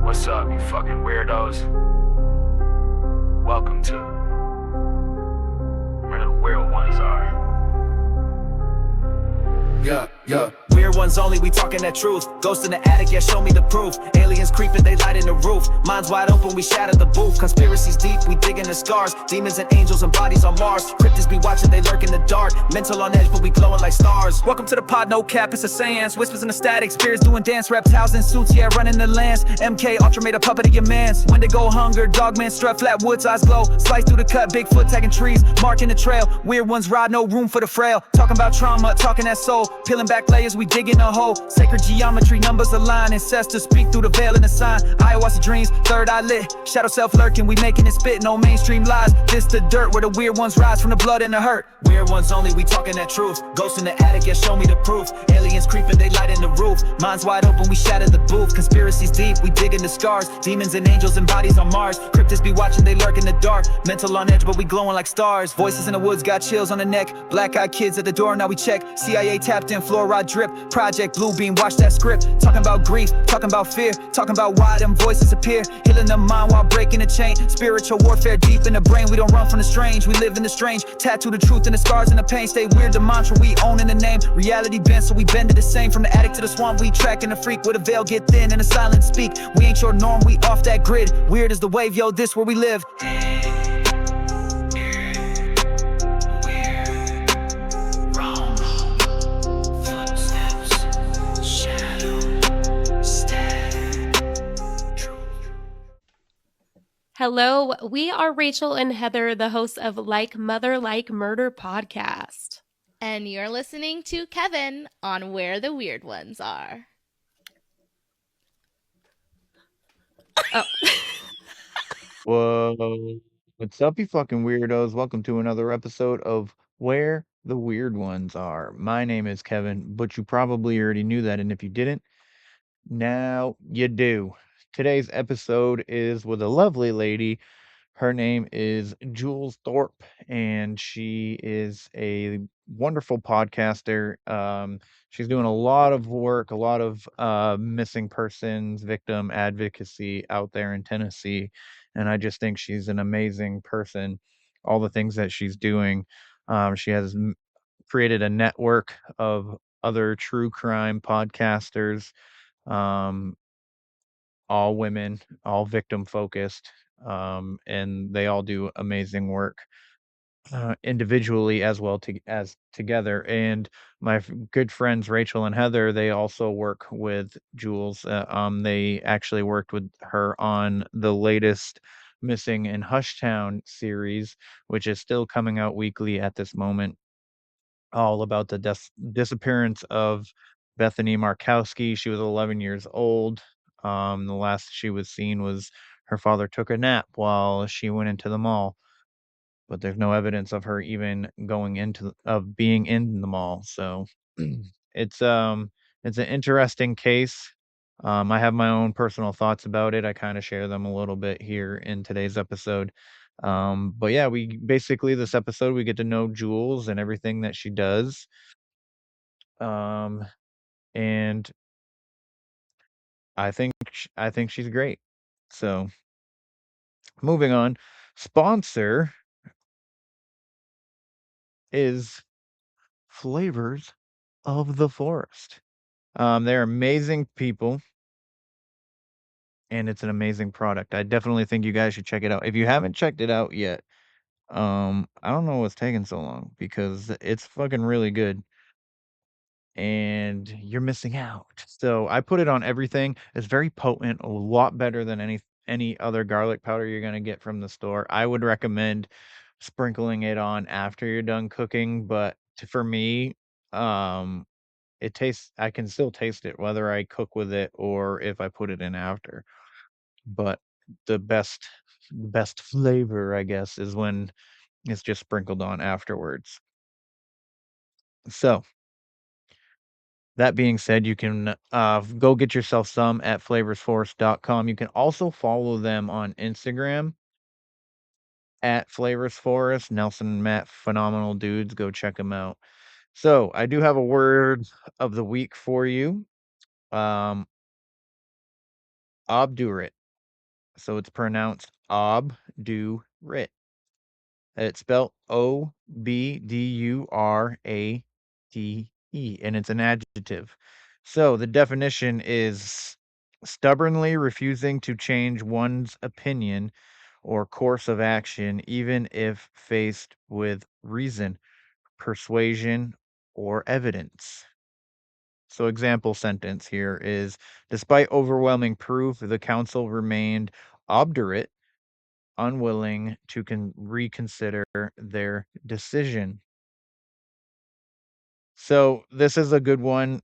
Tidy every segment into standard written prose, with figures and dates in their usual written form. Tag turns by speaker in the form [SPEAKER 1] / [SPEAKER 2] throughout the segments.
[SPEAKER 1] What's up, you fucking weirdos? Welcome to where the weird ones are.
[SPEAKER 2] Yeah. Weird ones only, we talking that truth. Ghost in the attic, yeah, show me the proof. Aliens creeping, they light in the roof. Minds wide open, we shatter the booth. Conspiracies deep, we dig in the scars. Demons and angels and bodies on Mars. Cryptids be watching, they lurk in the dark. Mental on edge, but we glowing like stars. Welcome to the pod, no cap, it's a seance. Whispers in the static, spirits doing dance. Reptiles in suits, yeah, running the lands. MK Ultra made a puppet of your mans. Wendigo hunger, dogman strut, flat woods, eyes glow. Slice through the cut, Bigfoot tagging trees. Marking the trail, weird ones ride, no room for the frail. Talking about trauma, talking that soul. Peeling back layers, we dig in a hole. Sacred geometry, numbers align. Ancestors speak through the veil and the sign. Ayahuasca dreams, third eye lit. Shadow self lurking, we making it spit. No mainstream lies. This the dirt where the weird ones rise from the blood and the hurt. Weird ones only, we talking that truth. Ghost in the attic, yeah, show me the proof. Aliens creeping, they light in the roof. Minds wide open, we shatter the booth. Conspiracies deep, we dig in the scars. Demons and angels and bodies on Mars. Cryptids be watching, they lurk in the dark. Mental on edge, but we glowing like stars. Voices in the woods got chills on the neck. Black-eyed kids at the door, now we check. CIA tapped in, fluoride drip. Project Bluebeam, watch that script. Talking about grief, talking about fear. Talking about why them voices appear. Healing the mind while breaking the chain. Spiritual warfare deep in the brain. We don't run from the strange, we live in the strange. Tattoo the truth and the scars and the pain. Stay weird, the mantra we own in the name. Reality bends, so we bend to the same. From the attic to the swamp, we tracking the freak. Where the veil get thin and the silence speak. We ain't your norm, we off that grid. Weird as the wave, yo, this where we live.
[SPEAKER 3] Hello, we are Rachel and Heather, the hosts of Like Mother Like Murder podcast.
[SPEAKER 4] And you're listening to Kevin on Where the Weird Ones Are.
[SPEAKER 3] Oh.
[SPEAKER 5] Whoa. What's up, you fucking weirdos? Welcome to another episode of Where the Weird Ones Are. My name is Kevin, but you probably already knew that, and if you didn't, now you do. Today's episode is with a lovely lady. Her name is Jules Thorp, and she is a wonderful podcaster. She's doing a lot of work, a lot of missing persons, victim advocacy out there in Tennessee, and I just think she's an amazing person. All the things that she's doing, she has created a network of other true crime podcasters, um, all women, all victim focused, and they all do amazing work individually as well as together. And my good friends Rachel and Heather, they also work with Jules. They actually worked with her on the latest Missing in Hushtown series, which is still coming out weekly at this moment, all about the disappearance of Bethany Markowski. She was 11 years old. The last she was seen was her father took a nap while she went into the mall, but there's no evidence of her even going into of being in the mall. So it's um it's an interesting case. I have my own personal thoughts about it. I kind of share them a little bit here in today's episode. But yeah, we basically this episode we get to know Jules and everything that she does. And I think she's great. So moving on, sponsor is Flavors of the Forest. They're amazing people, and it's an amazing product. I definitely think you guys should check it out. If you haven't checked it out yet, I don't know what's taking so long because it's fucking really good. And you're missing out. So I put it on everything. It's very potent, a lot better than any other garlic powder you're gonna get from the store. I would recommend sprinkling it on after you're done cooking, but for me, um, it tastes. I can still taste it whether I cook with it or if I put it in after. But the best flavor, I guess, is when it's just sprinkled on afterwards. So that being said, you can go get yourself some at flavorsforest.com. You can also follow them on Instagram at flavorsforest. Nelson and Matt, phenomenal dudes. Go check them out. So I do have a word of the week for you. Obdurate. So it's pronounced ob, do, rit. It's spelled Obdurate, and it's an adjective. So the definition is stubbornly refusing to change one's opinion or course of action, even if faced with reason, persuasion, or evidence. So, example sentence here is despite overwhelming proof, the council remained obdurate, unwilling to reconsider their decision. So, this is a good one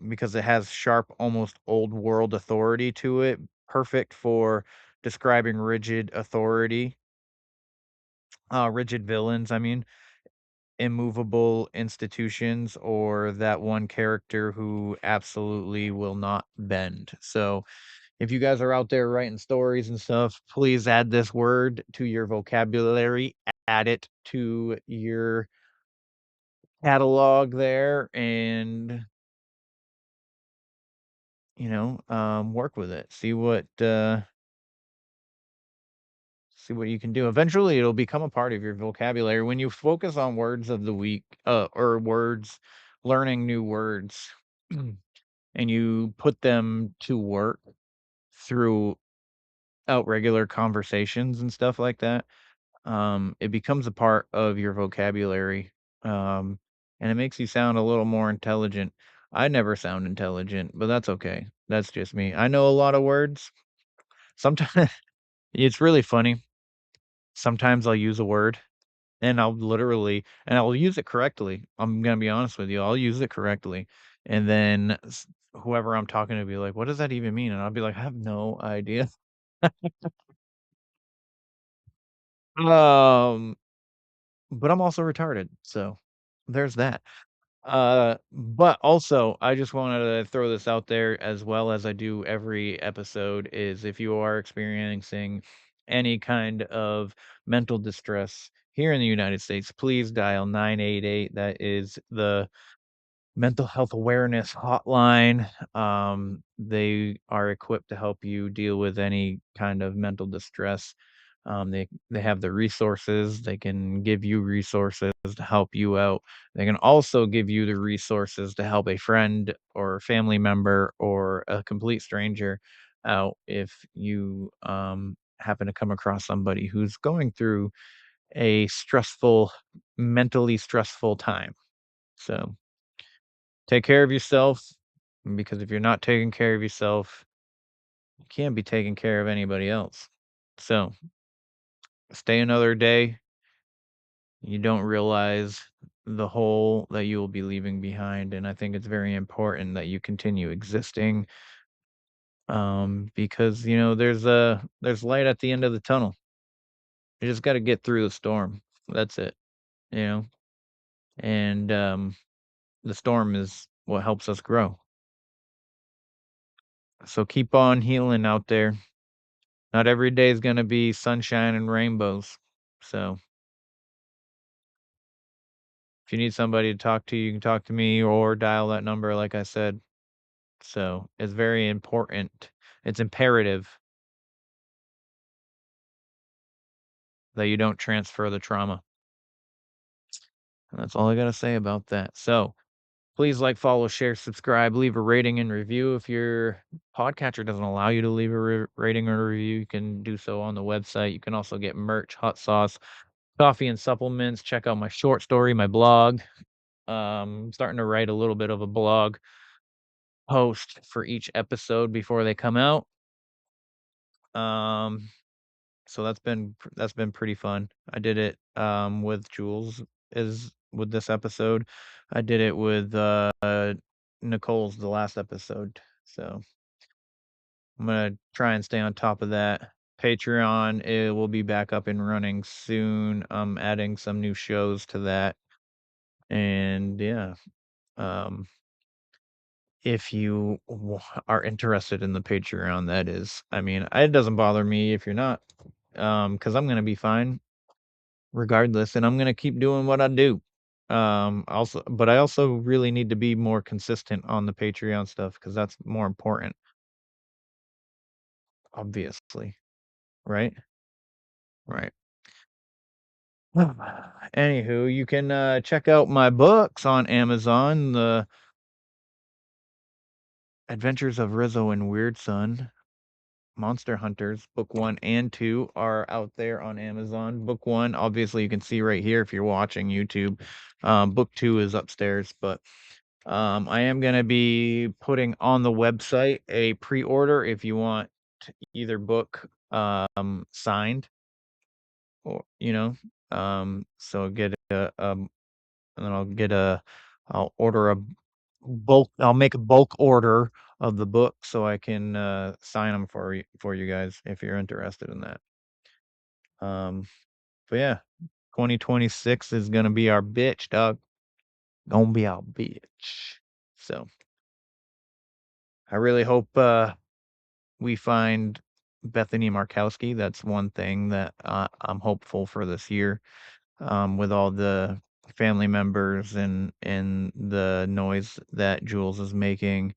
[SPEAKER 5] because it has sharp, almost old world authority to it. Perfect for describing rigid authority, rigid villains, I mean, immovable institutions, or that one character who absolutely will not bend. So, if you guys are out there writing stories and stuff, please add this word to your vocabulary, add it to your catalog there, and work with it. See what you can do. Eventually, it'll become a part of your vocabulary when you focus on words of the week, or words, learning new words, and you put them to work through out regular conversations and stuff like that. It becomes a part of your vocabulary, and it makes you sound a little more intelligent. I never sound intelligent, but that's okay. That's just me. I know a lot of words. Sometimes it's really funny. Sometimes I'll use a word and I'll use it correctly. I'm gonna be honest with you. I'll use it correctly. And then whoever I'm talking to be like, what does that even mean? And I'll be like, I have no idea. Um, but I'm also retarded. So there's that. But also, I just wanted to throw this out there as well as I do every episode is if you are experiencing any kind of mental distress here in the United States, please dial 988. That is the mental health awareness hotline. They are equipped to help you deal with any kind of mental distress. They have the resources. They can give you resources to help you out. They can also give you the resources to help a friend or family member or a complete stranger out if you happen to come across somebody who's going through a mentally stressful time. So take care of yourself, because if you're not taking care of yourself, you can't be taking care of anybody else. So, stay another day. You don't realize the hole that you will be leaving behind, and I think it's very important that you continue existing, because, there's light at the end of the tunnel. You just gotta get through the storm. That's it, you know? And, the storm is what helps us grow. So keep on healing out there. Not every day is gonna be sunshine and rainbows. So, if you need somebody to talk to, you can talk to me or dial that number like I said. So, it's very important. It's imperative that you don't transfer the trauma. And that's all I gotta say about that. So, please like, follow, share, subscribe, leave a rating and review. If your podcatcher doesn't allow you to leave a rating or review, you can do so on the website. You can also get merch, hot sauce, coffee and supplements. Check out my short story, my blog. Starting to write a little bit of a blog post for each episode before they come out. Um, so that's been pretty fun. I did it with Jules is with this episode. I did it with Nicole's the last episode. So I'm gonna try and stay on top of that. Patreon, it will be back up and running soon. I'm adding some new shows to that. And yeah. Um if you are interested in the Patreon, that is. I mean, it doesn't bother me if you're not, because I'm gonna be fine regardless, and I'm gonna keep doing what I do. But I also really need to be more consistent on the Patreon stuff because that's more important, obviously. right? Right. Anywho, you can check out my books on Amazon. The Adventures of Rizzo and Weird Son, Monster Hunters, book 1 and 2 are out there on Amazon. Book 1, obviously, you can see right here if you're watching YouTube. Book 2 is upstairs, but I am going to be putting on the website a pre-order if you want either book signed, or so get and then I'll order a I'll make a bulk order of the book so I can sign them for you guys if you're interested in that. But yeah, 2026 is gonna be our bitch, dog. Gonna be our bitch. So I really hope we find Bethany Markowski. That's one thing that I'm hopeful for this year. With all the family members and the noise that Jules is making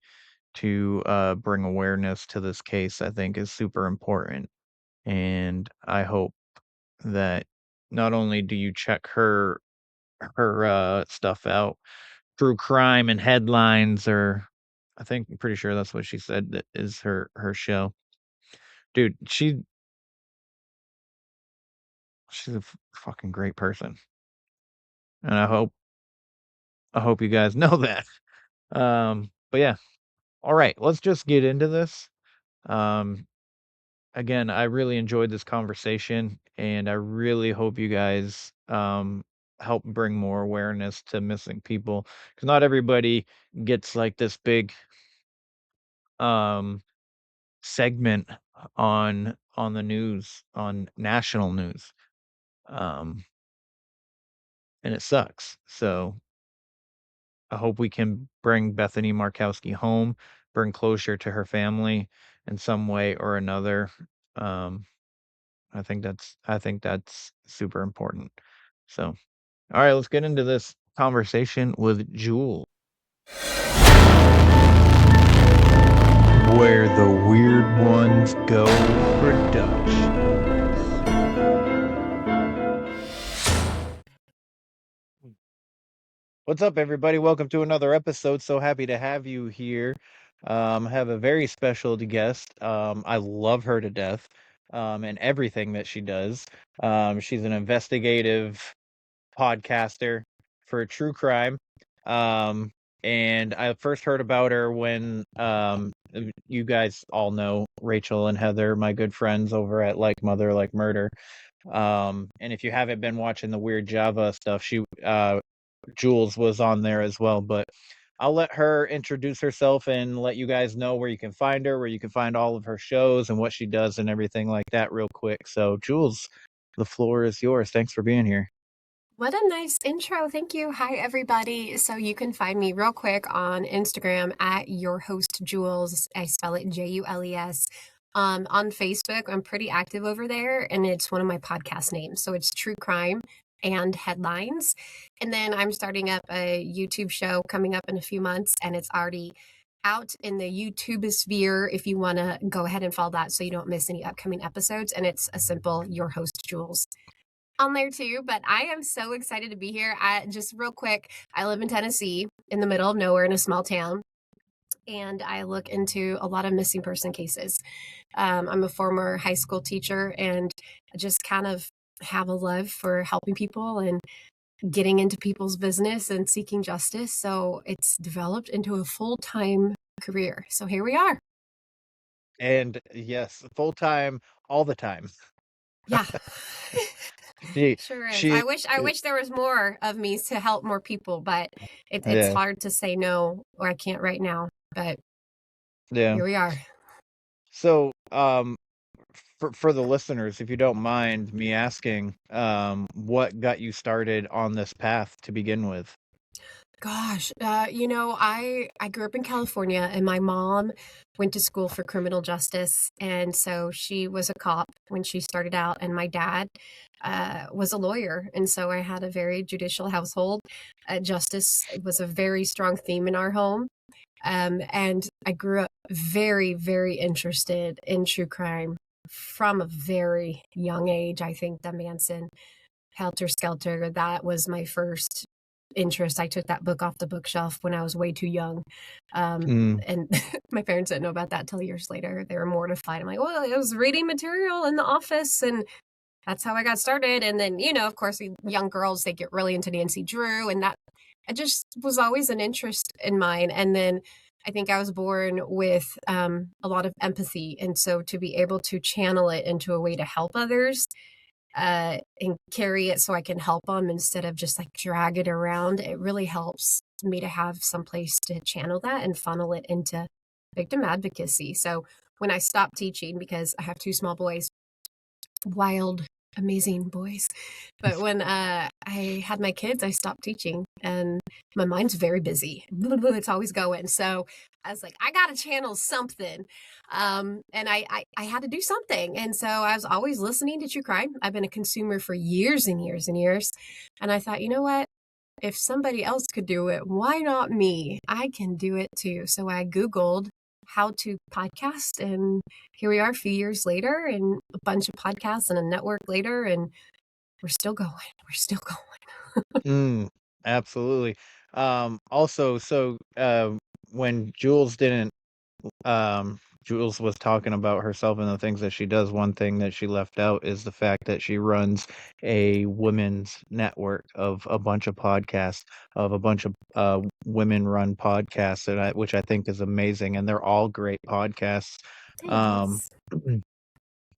[SPEAKER 5] to bring awareness to this case, I think is super important. And I hope that not only do you check her stuff out, true crime and headlines, or I'm pretty sure that's what she said that is her show. Dude, she's a fucking great person, and I hope you guys know that. But yeah, all right, let's just get into this. Um, Again, I really enjoyed this conversation, and I really hope you guys help bring more awareness to missing people, because not everybody gets like this big um segment on the news, on national news. Um, and it sucks. So I hope we can bring Bethany Markowski home, bring closure to her family in some way or another. Um, I think that's super important. So, all right, let's get into this conversation with Jewel. Where the Weird Ones Go Productions. What's up, everybody? Welcome to another episode. So happy to have you here. I have a very special guest. I love her to death, and everything that she does. She's an investigative podcaster for true crime. Um, and I first heard about her when you guys all know Rachel and Heather, my good friends over at Like Mother Like Murder. And if you haven't been watching the Weird Java stuff, Jules was on there as well. But I'll let her introduce herself and let you guys know where you can find her, where you can find all of her shows and what she does and everything like that real quick. So Jules, the floor is yours. Thanks for being here.
[SPEAKER 3] What a nice intro. Thank you. Hi, everybody. So you can find me real quick on Instagram at your host Jules. I spell it Jules. On Facebook, I'm pretty active over there, and it's one of my podcast names. So it's True Crime and Headlines. And then I'm starting up a YouTube show coming up in a few months, and it's already out in the YouTube sphere if you want to go ahead and follow that so you don't miss any upcoming episodes. And it's a simple Your Host Jules on there too. But I am so excited to be here. Just real quick, I live in Tennessee in the middle of nowhere in a small town, and I look into a lot of missing person cases. I'm a former high school teacher, and I just kind of have a love for helping people and getting into people's business and seeking justice. So it's developed into a full-time career. So here we are.
[SPEAKER 5] And yes, full time, all the time.
[SPEAKER 3] Yeah.
[SPEAKER 5] She,
[SPEAKER 3] Sure is.
[SPEAKER 5] she,
[SPEAKER 3] I wish there was more of me to help more people, but it's
[SPEAKER 5] yeah,
[SPEAKER 3] hard to say no, or I can't right now. But
[SPEAKER 5] yeah.
[SPEAKER 3] here we are.
[SPEAKER 5] So, for the listeners, if you don't mind me asking, what got you started on this path to begin with?
[SPEAKER 3] Gosh, I grew up in California, and my mom went to school for criminal justice, and so she was a cop when she started out, and my dad was a lawyer, and so I had a very judicial household. Justice was a very strong theme in our home, and I grew up very, very interested in true crime. from a very young age. I think the Manson Helter Skelter, that was my first interest. I took that book off the bookshelf when I was way too young.
[SPEAKER 5] Mm.
[SPEAKER 3] And my parents didn't know about that till years later. They were mortified. I'm like, well, it was reading material in the office, and that's how I got started. And then, of course, young girls, they get really into Nancy Drew, and that it just was always an interest in mine. And then I think I was born with a lot of empathy. And so to be able to channel it into a way to help others and carry it so I can help them instead of just like drag it around, it really helps me to have some place to channel that and funnel it into victim advocacy. So when I stopped teaching, because I have two small boys, wild, amazing boys. But when I had my kids, I stopped teaching, and my mind's very busy. It's always going. So I was like, I got to channel something. And I had to do something. And so I was always listening to true crime. I've been a consumer for years and years and years. And I thought, you know what? If somebody else could do it, why not me? I can do it too. So I Googled how to podcast, and here we are a few years later, and a bunch of podcasts and a network later, and we're still going. We're still going.
[SPEAKER 5] Absolutely. Also, so when Jules was talking about herself and the things that she does, one thing that she left out is the fact that she runs a women's network of a bunch of podcasts, of a bunch of women-run podcasts, which I think is amazing, and they're all great podcasts. Um,
[SPEAKER 3] Thanks.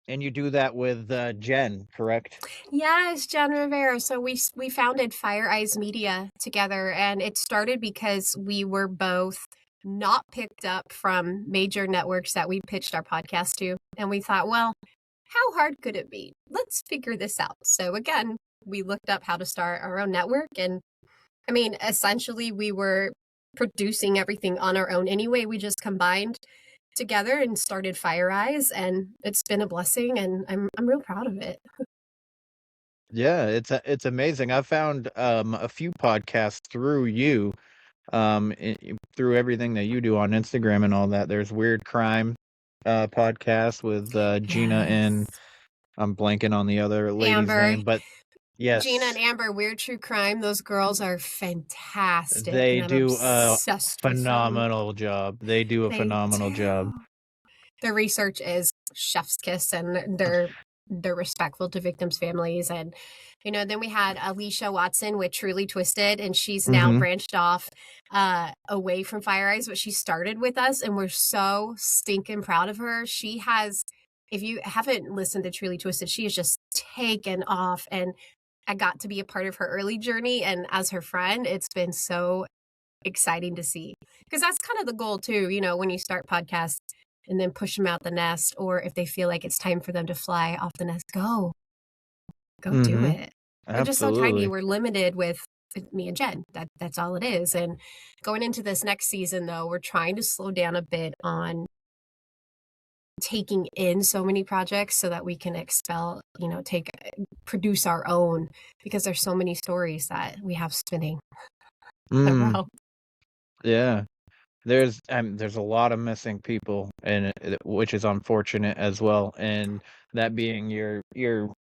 [SPEAKER 5] and you do that with Jen, correct?
[SPEAKER 3] Yes, Jen Rivera. So we founded FireEyes Media together, and it started because we were both not picked up from major networks that we pitched our podcast to, and we thought, well, how hard could it be? Let's figure this out. So again, we looked up how to start our own network, and I mean, essentially, we were producing everything on our own anyway. We just combined together and started FireEyes, and it's been a blessing, and I'm real proud of it.
[SPEAKER 5] Yeah, it's amazing. I found a few podcasts through you, through everything that you do on Instagram and all that. There's Weird Crime podcast with Gina and
[SPEAKER 3] Yes.
[SPEAKER 5] I'm blanking on the other lady's
[SPEAKER 3] Amber,
[SPEAKER 5] name, but
[SPEAKER 3] Gina and
[SPEAKER 5] yes,
[SPEAKER 3] Amber, Weird True Crime. Those girls are fantastic,
[SPEAKER 5] they
[SPEAKER 3] and I'm
[SPEAKER 5] do a
[SPEAKER 3] obsessed with them.
[SPEAKER 5] phenomenal job. They do a
[SPEAKER 3] They
[SPEAKER 5] phenomenal job.
[SPEAKER 3] do. Their research is chef's kiss, and they're respectful to victims' families. And then we had Alicia Watson with Truly Twisted, and she's now
[SPEAKER 5] Mm-hmm.
[SPEAKER 3] branched off away from FireEyes, but she started with us, and we're so stinking proud of her. She has, if you haven't listened to Truly Twisted, she has just taken off, and I got to be a part of her early journey, and as her friend, it's been so exciting to see, because that's kind of the goal too, when you start podcasts and then push them out the nest, or if they feel like it's time for them to fly off the nest, go do
[SPEAKER 5] Mm-hmm.
[SPEAKER 3] it. We're just so tiny.
[SPEAKER 5] Absolutely.
[SPEAKER 3] We're limited with me and Jen. That's all it is. And going into this next season, though, we're trying to slow down a bit on taking in so many projects so that we can produce our own, because there's so many stories that we have spinning
[SPEAKER 5] Mm,
[SPEAKER 3] around.
[SPEAKER 5] yeah. There's a lot of missing people, and which is unfortunate as well. And that being your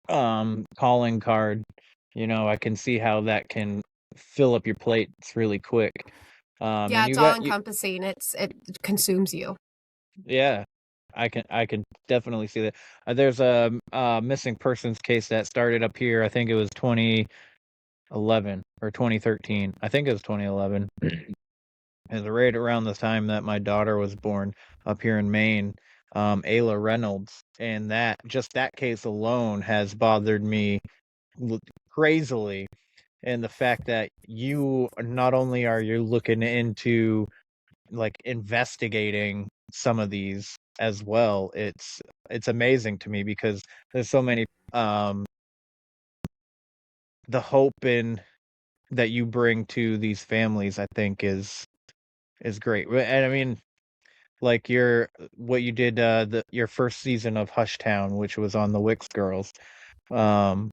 [SPEAKER 5] calling card, I can see how that can fill up your plates really quick.
[SPEAKER 3] Yeah,
[SPEAKER 5] And
[SPEAKER 3] it's all encompassing. It consumes you.
[SPEAKER 5] yeah, I can definitely see that. There's a missing persons case that started up here. I think it was 2011 or 2013. I think it was 2011. Is right around the time that my daughter was born up here in Maine, Ayla Reynolds, and that case alone has bothered me crazily. And the fact that you not only are you looking into like investigating some of these as well, it's amazing to me because there's so many the hope in that you bring to these families, I think is great. And I mean, like what you did your first season of Hushtown, which was on the Wicks girls. Um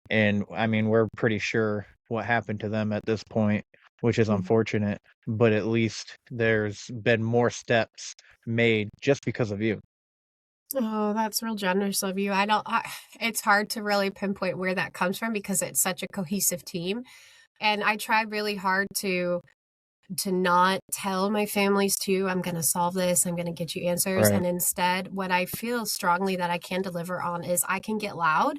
[SPEAKER 5] and I mean we're pretty sure what happened to them at this point, which is
[SPEAKER 3] Mhm.
[SPEAKER 5] unfortunate, but at least there's been more steps made just because of you.
[SPEAKER 3] Oh, that's real generous of you. It's hard to really pinpoint where that comes from because it's such a cohesive team. And I try really hard to not tell my families too, I'm going to solve this, I'm going to get you answers.
[SPEAKER 5] Right.
[SPEAKER 3] And instead, what I feel strongly that I can deliver on is I can get loud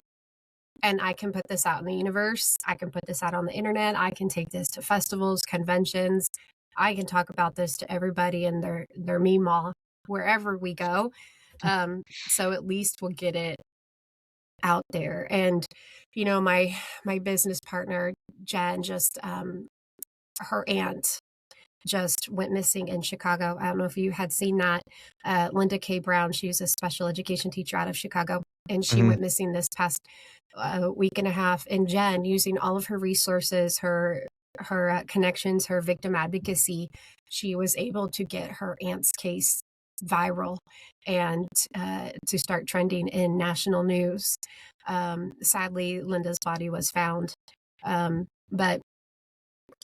[SPEAKER 3] and I can put this out in the universe. I can put this out on the internet. I can take this to festivals, conventions. I can talk about this to everybody and their meemaw wherever we go. So at least we'll get it out there. And my business partner Jen just her aunt just went missing in Chicago. I don't know if you had seen that. Linda K. Brown, she was a special education teacher out of Chicago, and she
[SPEAKER 5] Hmm.
[SPEAKER 3] went missing this past week and a half. And Jen, using all of her resources, her connections, her victim advocacy, she was able to get her aunt's case viral and to start trending in national news. Sadly, Linda's body was found, but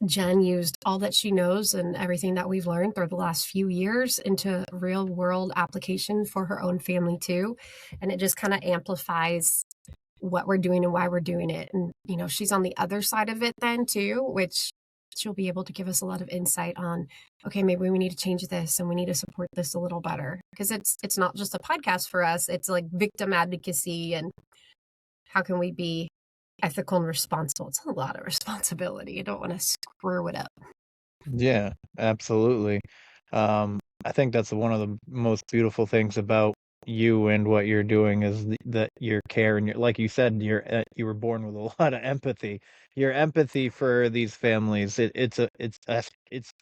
[SPEAKER 3] Jen used all that she knows and everything that we've learned through the last few years into real world application for her own family too. And it just kind of amplifies what we're doing and why we're doing it. And, she's on the other side of it then too, which she'll be able to give us a lot of insight on, okay, maybe we need to change this and we need to support this a little better. Because it's not just a podcast for us. It's like victim advocacy and how can we be ethical and responsible. It's a lot of responsibility. You don't want to screw it up.
[SPEAKER 5] Yeah, absolutely. I think that's one of the most beautiful things about you and what you're doing is that your care and like you said, you were born with a lot of empathy. Your empathy for these families, it's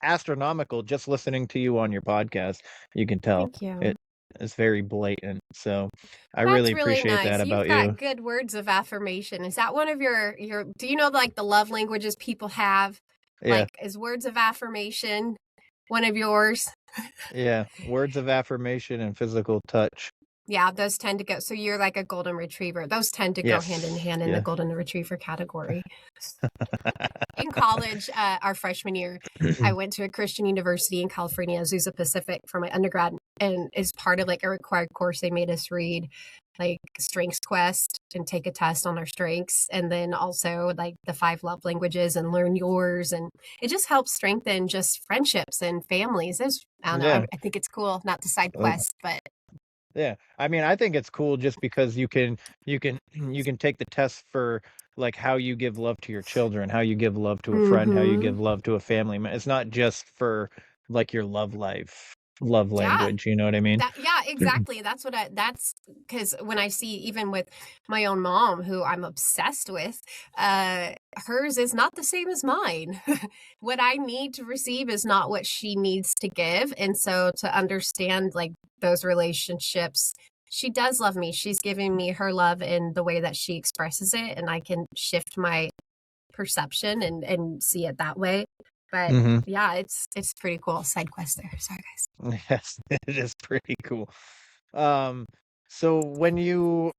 [SPEAKER 5] astronomical. Just listening to you on your podcast, you can tell
[SPEAKER 3] Thank you.
[SPEAKER 5] it's very blatant. So I really
[SPEAKER 3] That's really
[SPEAKER 5] appreciate that
[SPEAKER 3] nice. You've
[SPEAKER 5] about you.
[SPEAKER 3] got good words of affirmation. Is that one of your do you know like the love languages people have?
[SPEAKER 5] Yeah,
[SPEAKER 3] Like is words of affirmation one of yours?
[SPEAKER 5] yeah. Words of affirmation and physical touch.
[SPEAKER 3] Yeah, those tend to go. So you're like a golden retriever. Those tend to go hand in
[SPEAKER 5] Yes.
[SPEAKER 3] hand in the
[SPEAKER 5] Yeah.
[SPEAKER 3] golden retriever category. In college, our freshman year, I went to a Christian university in California, Azusa Pacific, for my undergrad. And as part of like a required course, they made us read like Strengths Quest and take a test on our strengths. And then also like the 5 love languages and learn yours. And it just helps strengthen just friendships and families. I don't know.
[SPEAKER 5] Yeah.
[SPEAKER 3] I think it's cool, not the side
[SPEAKER 5] Uh,
[SPEAKER 3] quest, but
[SPEAKER 5] Yeah, I mean, I think it's cool just because you can take the test for like how you give love to your children, how you give love to a friend, how you give love to a family. It's not just for like your love life, love
[SPEAKER 3] yeah.
[SPEAKER 5] language, you know what I mean?
[SPEAKER 3] Yeah, exactly. That's because when I see even with my own mom, who I'm obsessed with, hers is not the same as mine. What I need to receive is not what she needs to give. And so to understand like those relationships, she does love me. She's giving me her love in the way that she expresses it, and I can shift my perception and see it that way. But
[SPEAKER 5] Hmm.
[SPEAKER 3] yeah, it's pretty cool. Side quest there. Sorry guys.
[SPEAKER 5] Yes, it is pretty cool. Um, so when you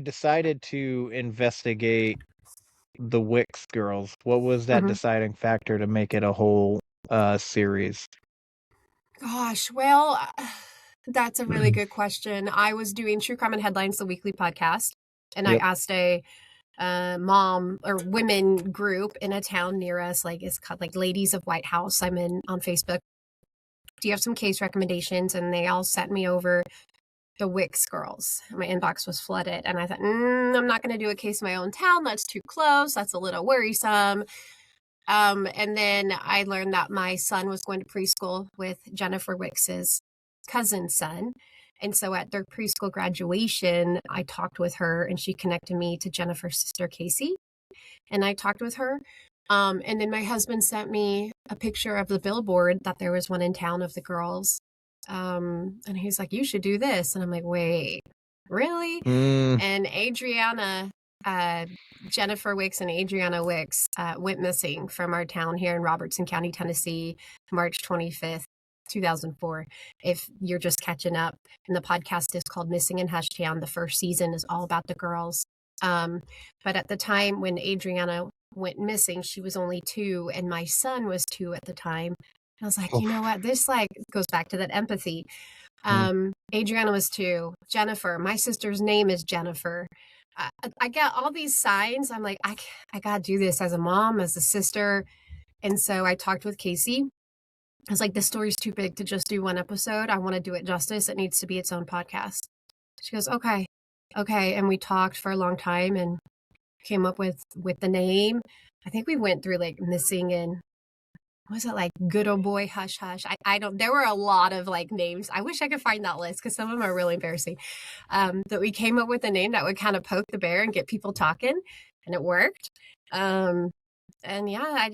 [SPEAKER 5] decided to investigate the Wicks girls, what was that
[SPEAKER 3] Mhm.
[SPEAKER 5] deciding factor to make it a whole series?
[SPEAKER 3] Gosh, well, that's a really good question. I was doing True Crime and Headlines, the weekly podcast, and I
[SPEAKER 5] Yep.
[SPEAKER 3] asked a mom or women group in a town near us, like it's called like Ladies of White House. I'm in on Facebook. Do you have some case recommendations? And they all sent me over the Wicks girls. My inbox was flooded, and I thought, I'm not going to do a case in my own town. That's too close. That's a little worrisome. And then I learned that my son was going to preschool with Jennifer Wicks's cousin's son. And so at their preschool graduation, I talked with her and she connected me to Jennifer's sister, Casey. And I talked with her. And then my husband sent me a picture of the billboard that there was one in town of the girls. And he's like, you should do this. And I'm like, wait, really?
[SPEAKER 5] Mm,
[SPEAKER 3] And Jennifer Wicks and Adriana Wicks went missing from our town here in Robertson County, Tennessee, March 25th, 2004. If you're just catching up, and the podcast is called Missing in Hushtown. The first season is all about the girls. But at the time when Adriana went missing, she was only 2, and my son was 2 at the time. And I was like, you know what? This like goes back to that empathy. Adriana was 2. Jennifer, my sister's name is Jennifer. I get all these signs. I'm like, I gotta do this as a mom, as a sister. And so I talked with Casey. I was like, this story's too big to just do one episode. I want to do it justice. It needs to be its own podcast. She goes, okay. And we talked for a long time and came up with the name. I think we went through like missing in, was it like Good Old Boy, Hush Hush? I don't, there were a lot of like names. I wish I could find that list because some of them are really embarrassing. But we came up with a name that would kind of poke the bear and get people talking, and it worked. And yeah,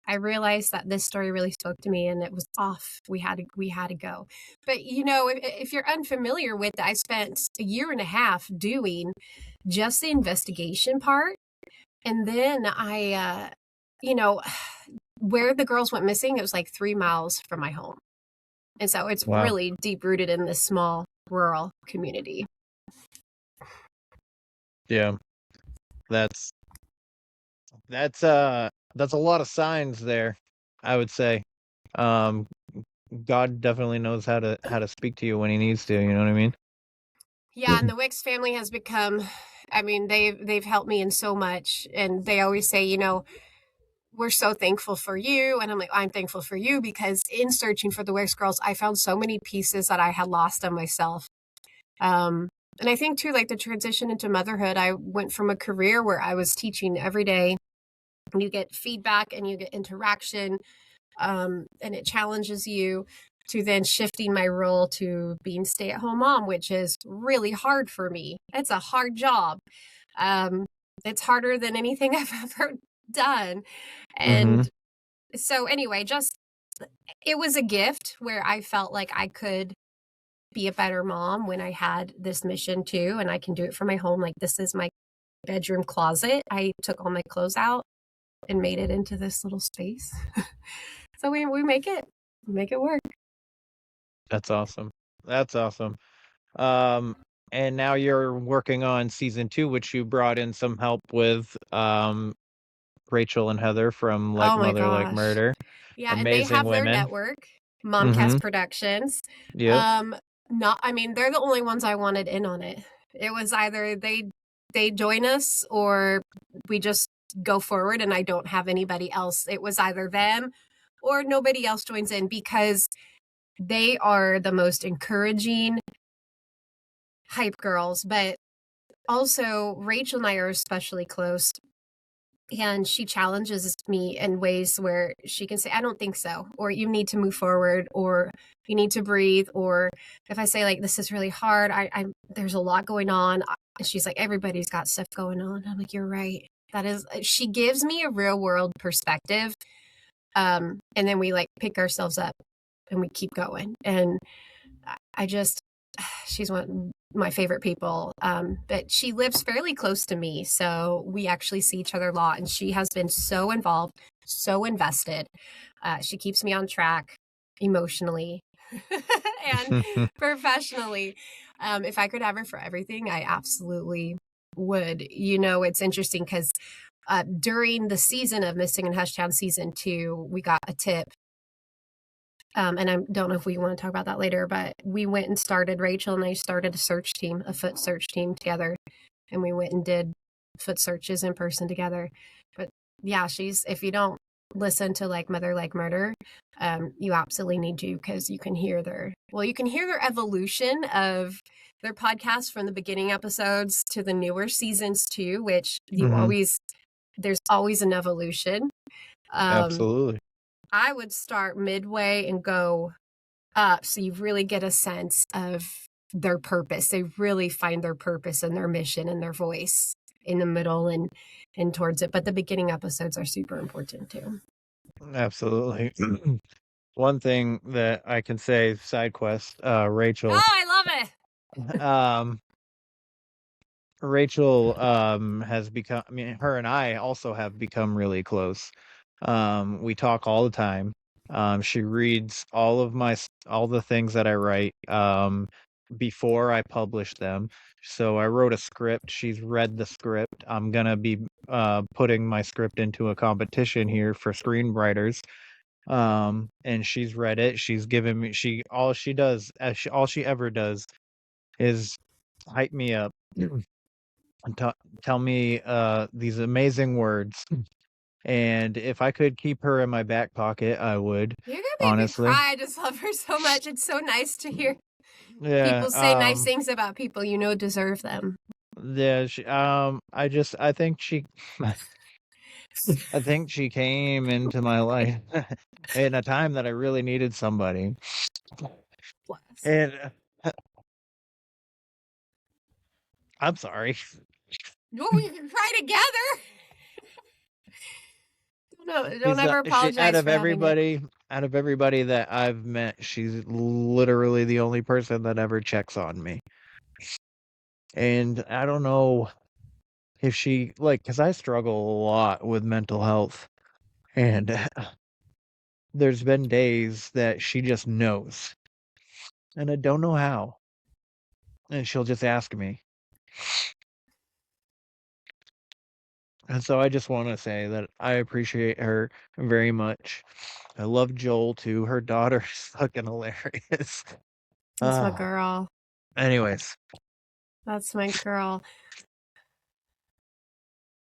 [SPEAKER 3] I realized that this story really spoke to me, and it was off. We had to go. But you know, if you're unfamiliar with it, I spent a year and a half doing just the investigation part. And then I, you know, where the girls went missing, it was like 3 miles from my home. And so it's really deep rooted in this small rural community.
[SPEAKER 5] Yeah. That's a lot of signs there, I would say. God definitely knows how to speak to you when he needs to, you know what I mean?
[SPEAKER 3] Yeah, and the Wicks family has become, I mean, they've helped me in so much, and they always say, you know, we're so thankful for you. And I'm like, I'm thankful for you because in searching for the Wicks girls, I found so many pieces that I had lost on myself. And I think too, like the transition into motherhood, I went from a career where I was teaching every day, and you get feedback and you get interaction, and it challenges you, to then shifting my role to being stay-at-home mom, which is really hard for me. It's a hard job. It's harder than anything I've ever done. And so anyway, just it was a gift where I felt like I could be a better mom when I had this mission too, and I can do it from my home. Like, this is my bedroom closet. I took all my clothes out and made it into this little space. So we make it work.
[SPEAKER 5] That's awesome. That's awesome. And now you're working on season 2, which you brought in some help with, Rachel and Heather from Like
[SPEAKER 3] Oh my
[SPEAKER 5] Mother, Like
[SPEAKER 3] gosh.
[SPEAKER 5] Murder.
[SPEAKER 3] Yeah, and they
[SPEAKER 5] Amazing
[SPEAKER 3] have their
[SPEAKER 5] women.
[SPEAKER 3] network, Momcast Productions.
[SPEAKER 5] Yep.
[SPEAKER 3] I mean, they're the only ones I wanted in on it. It was either they join us or we just go forward and I don't have anybody else. It was either them or nobody else joins in, because they are the most encouraging hype girls. But also Rachel and I are especially close, and she challenges me in ways where she can say, I don't think so, or you need to move forward, or you need to breathe. Or if I say like, this is really hard, I there's a lot going on, she's like, everybody's got stuff going on. I'm like, you're right. That is, she gives me a real world perspective. And then we like pick ourselves up and we keep going. And she's one of my favorite people. But she lives fairly close to me, so we actually see each other a lot, and she has been so involved, so invested. She keeps me on track emotionally and professionally. If I could have her for everything, I absolutely would. You know, it's interesting because during the season of Missing in Hushtown season 2, we got a tip. And I don't know if we want to talk about that later, but we went and started, Rachel and I started a foot search team together. And we went and did foot searches in person together. But yeah, if you don't listen to Like Mother, Like Murder, you absolutely need to, because you can hear their evolution of their podcast from the beginning episodes to the newer seasons too, which there's always an evolution.
[SPEAKER 5] Absolutely.
[SPEAKER 3] I would start midway and go up, so you really get a sense of their purpose. They really find their purpose and their mission and their voice in the middle and towards it. But the beginning episodes are super important too.
[SPEAKER 5] Absolutely. One thing that I can say, side quest, Rachel.
[SPEAKER 3] Oh, I love it.
[SPEAKER 5] Rachel has become, I mean, her and I also have become really close. We talk all the time. She reads all the things that I write before I publish them. So I wrote a script. She's read the script. I'm gonna be putting my script into a competition here for screenwriters. And she's read it. She's given me all she does, all she ever does is hype me up and tell me these amazing words. And if I could keep her in my back pocket, I would.
[SPEAKER 3] You're gonna make me
[SPEAKER 5] Honestly.
[SPEAKER 3] cry. I just love her so much. It's so nice to hear
[SPEAKER 5] Yeah.
[SPEAKER 3] people say nice things about people you know deserve them.
[SPEAKER 5] Yeah. I think she I think she came into my life in a time that I really needed somebody.
[SPEAKER 3] Bless.
[SPEAKER 5] And I'm sorry.
[SPEAKER 3] Well, we can cry together. Don't ever apologize
[SPEAKER 5] out of
[SPEAKER 3] for having it.
[SPEAKER 5] everybody that I've met, she's literally the only person that ever checks on me. And I don't know if she because I struggle a lot with mental health, and there's been days that she just knows, and I don't know how, and she'll just ask me. And so I just want to say that I appreciate her very much. I love Joel too. Her daughter is fucking hilarious.
[SPEAKER 3] That's my girl.
[SPEAKER 5] Anyways.
[SPEAKER 3] That's my girl.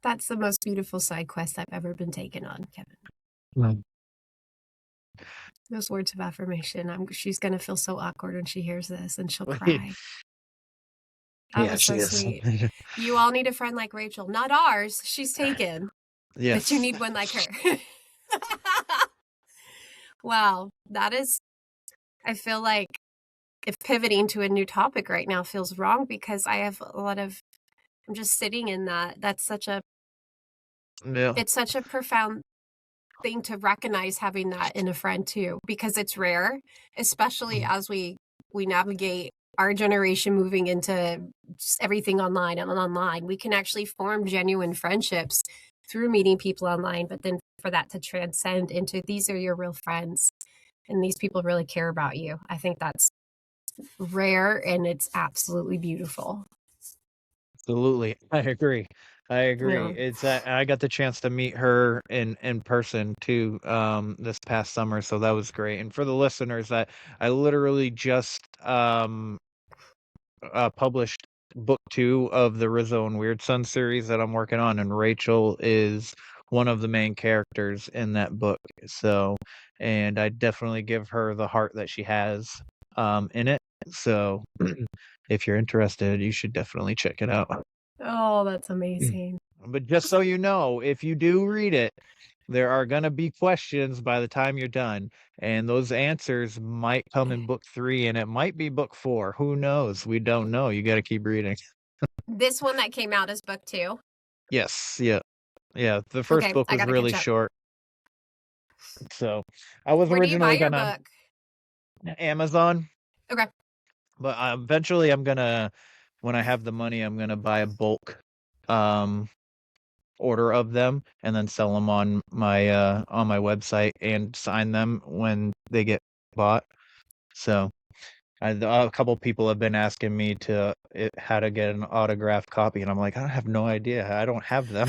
[SPEAKER 3] That's the most beautiful side quest I've ever been taken on, Kevin. Those words of affirmation. She's gonna feel so awkward when she hears this, and she'll cry. That was so sweet. You all need a friend like Rachel. Not ours. She's taken.
[SPEAKER 5] Yes.
[SPEAKER 3] But you need one like her. Wow. That is, I feel like if pivoting to a new topic right now feels wrong because I have a lot of, I'm just sitting in that. That's such a, it's such a profound thing to recognize having that in a friend too, because it's rare, especially as we navigate our generation moving into everything online and online. We can actually form genuine friendships through meeting people online, but then for that to transcend into these are your real friends and these people really care about you. I think that's rare and it's absolutely beautiful.
[SPEAKER 5] Absolutely. I agree.
[SPEAKER 3] Yeah.
[SPEAKER 5] It's I got the chance to meet her in person too this past summer, so that was great. And for the listeners, I literally just published book 2 of the Rizzo and Weird Son series that I'm working on, and Rachel is one of the main characters in that book. So, and I definitely give her the heart that she has in it. So, if you're interested, you should definitely check it out.
[SPEAKER 3] Oh, that's amazing.
[SPEAKER 5] But just so you know, if you do read it, there are going to be questions by the time you're done, and those answers might come in book 3, and it might be book 4. Who knows? We don't know. You got to keep reading.
[SPEAKER 3] This one that came out is book 2?
[SPEAKER 5] Yes. Yeah. Yeah. The first book was really short. So I was originally going to Amazon.
[SPEAKER 3] Okay.
[SPEAKER 5] But eventually when I have the money, I'm going to buy a bulk order of them and then sell them on my website and sign them when they get bought. So a couple people have been asking me how to get an autographed copy, and I'm like, I have no idea. I don't have them.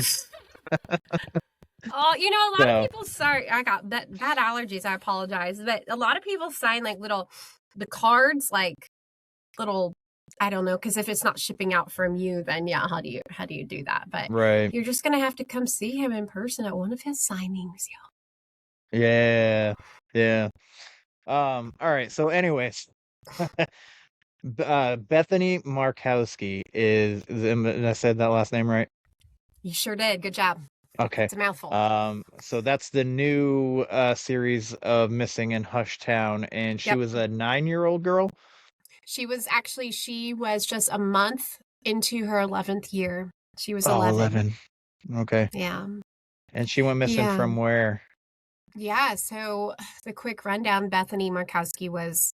[SPEAKER 3] Oh, a lot of people, sorry, I got bad allergies. I apologize. But a lot of people sign like the cards, like little, I don't know, because if it's not shipping out from you, then yeah, how do you do that? But
[SPEAKER 5] right.
[SPEAKER 3] You're just gonna have to come see him in person at one of his signings, y'all.
[SPEAKER 5] Yeah. Yeah. All right. So anyways, Bethany Markowski I said that last name right?
[SPEAKER 3] You sure did. Good job.
[SPEAKER 5] Okay.
[SPEAKER 3] It's a mouthful.
[SPEAKER 5] So that's the new series of Missing in Hushtown, and she was a 9-year-old girl.
[SPEAKER 3] She was just a month into her 11th year. She was 11.
[SPEAKER 5] Okay.
[SPEAKER 3] Yeah.
[SPEAKER 5] And she went missing from where?
[SPEAKER 3] Yeah, so the quick rundown, Bethany Markowski was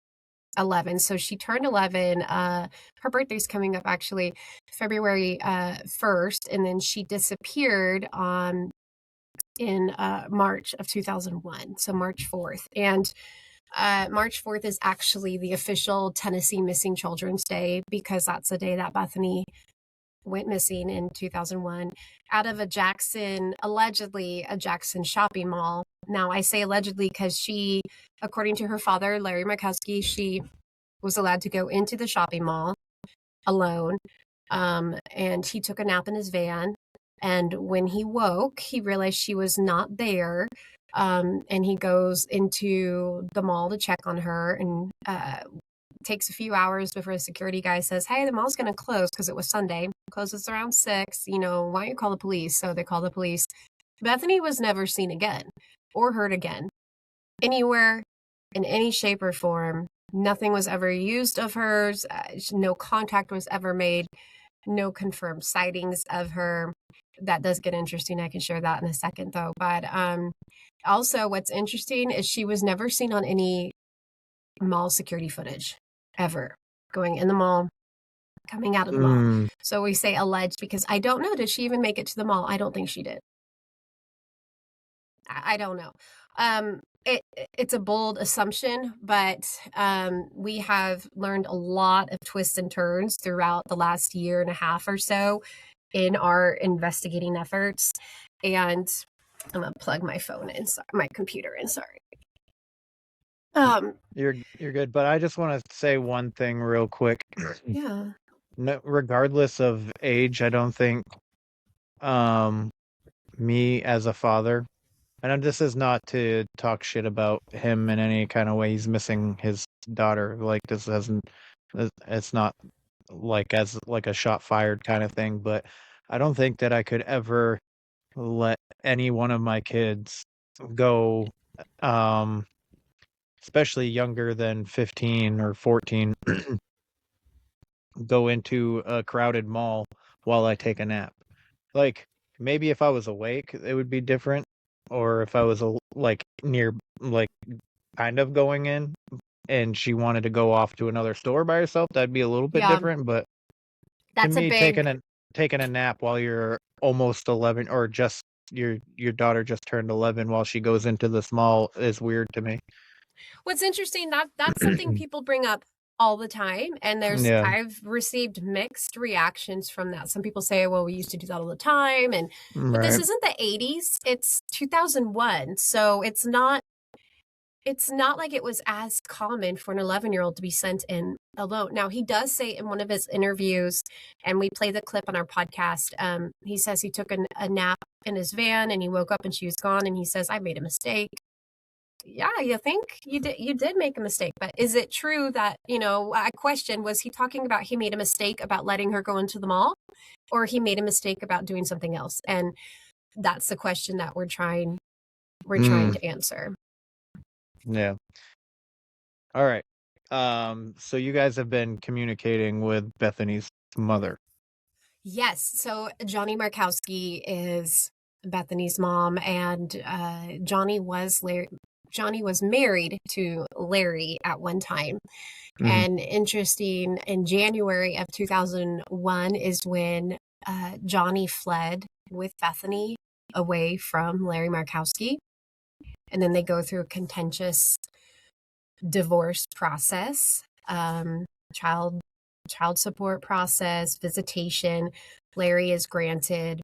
[SPEAKER 3] 11. So she turned 11. Her birthday's coming up actually February 1st, and then she disappeared in March of 2001. So March 4th. And March 4th is actually the official Tennessee Missing Children's Day because that's the day that Bethany went missing in 2001 out of allegedly a Jackson shopping mall. Now, I say allegedly because she, according to her father, Larry Markowski, she was allowed to go into the shopping mall alone. And he took a nap in his van. And when he woke, he realized she was not there. And he goes into the mall to check on her, and takes a few hours before the security guy says, hey, the mall's going to close because it was Sunday. Closes around 6. Why don't you call the police? So they call the police. Bethany was never seen again or heard again anywhere in any shape or form. Nothing was ever used of hers. No contact was ever made. No confirmed sightings of her. That does get interesting. I can share that in a second, though. But also, what's interesting is she was never seen on any mall security footage ever, going in the mall, coming out of the mall. So we say alleged because I don't know. Did she even make it to the mall? I don't think she did. I don't know. It's a bold assumption, but we have learned a lot of twists and turns throughout the last year and a half or so in our investigating efforts. And I'm gonna plug my phone in, my computer in. Sorry.
[SPEAKER 5] You're good, but I just want to say one thing real quick.
[SPEAKER 3] Yeah.
[SPEAKER 5] No, regardless of age, I don't think me as a father, and this is not to talk shit about him in any kind of way. He's missing his daughter. Like, this hasn't, it's not like as like a shot fired kind of thing, but I don't think that I could ever let any one of my kids go, especially younger than 15 or 14, go into a crowded mall while I take a nap. Like, maybe if I was awake, it would be different. Or if I was like near, like kind of going in and she wanted to go off to another store by herself, that'd be a little bit different. But
[SPEAKER 3] that's
[SPEAKER 5] to me,
[SPEAKER 3] a big...
[SPEAKER 5] taking a nap while you're almost 11, or just your daughter just turned 11 while she goes into this mall, is weird to me.
[SPEAKER 3] What's interesting, that's something people bring up all the time, and
[SPEAKER 5] Yeah.
[SPEAKER 3] I've received mixed reactions from that. Some people say, well, we used to do that all the time, but this
[SPEAKER 5] Right.
[SPEAKER 3] isn't the 80s, it's 2001, so it's not like it was as common for an 11-year-old to be sent in alone. Now, he does say in one of his interviews, and we play the clip on our podcast, he says he took a nap in his van and he woke up and she was gone, and he says, I made a mistake. Yeah, you think you did make a mistake, but is it true that, I question, was he talking about he made a mistake about letting her go into the mall, or he made a mistake about doing something else? And that's the question that we're trying to answer.
[SPEAKER 5] Yeah. All right. So you guys have been communicating with Bethany's mother.
[SPEAKER 3] Yes. So Johnny Markowski is Bethany's mom, and Johnny was married to Larry at one time. And interesting, in January of 2001 is when Johnny fled with Bethany away from Larry Markowski. And then they go through a contentious divorce process, child support process, visitation. Larry is granted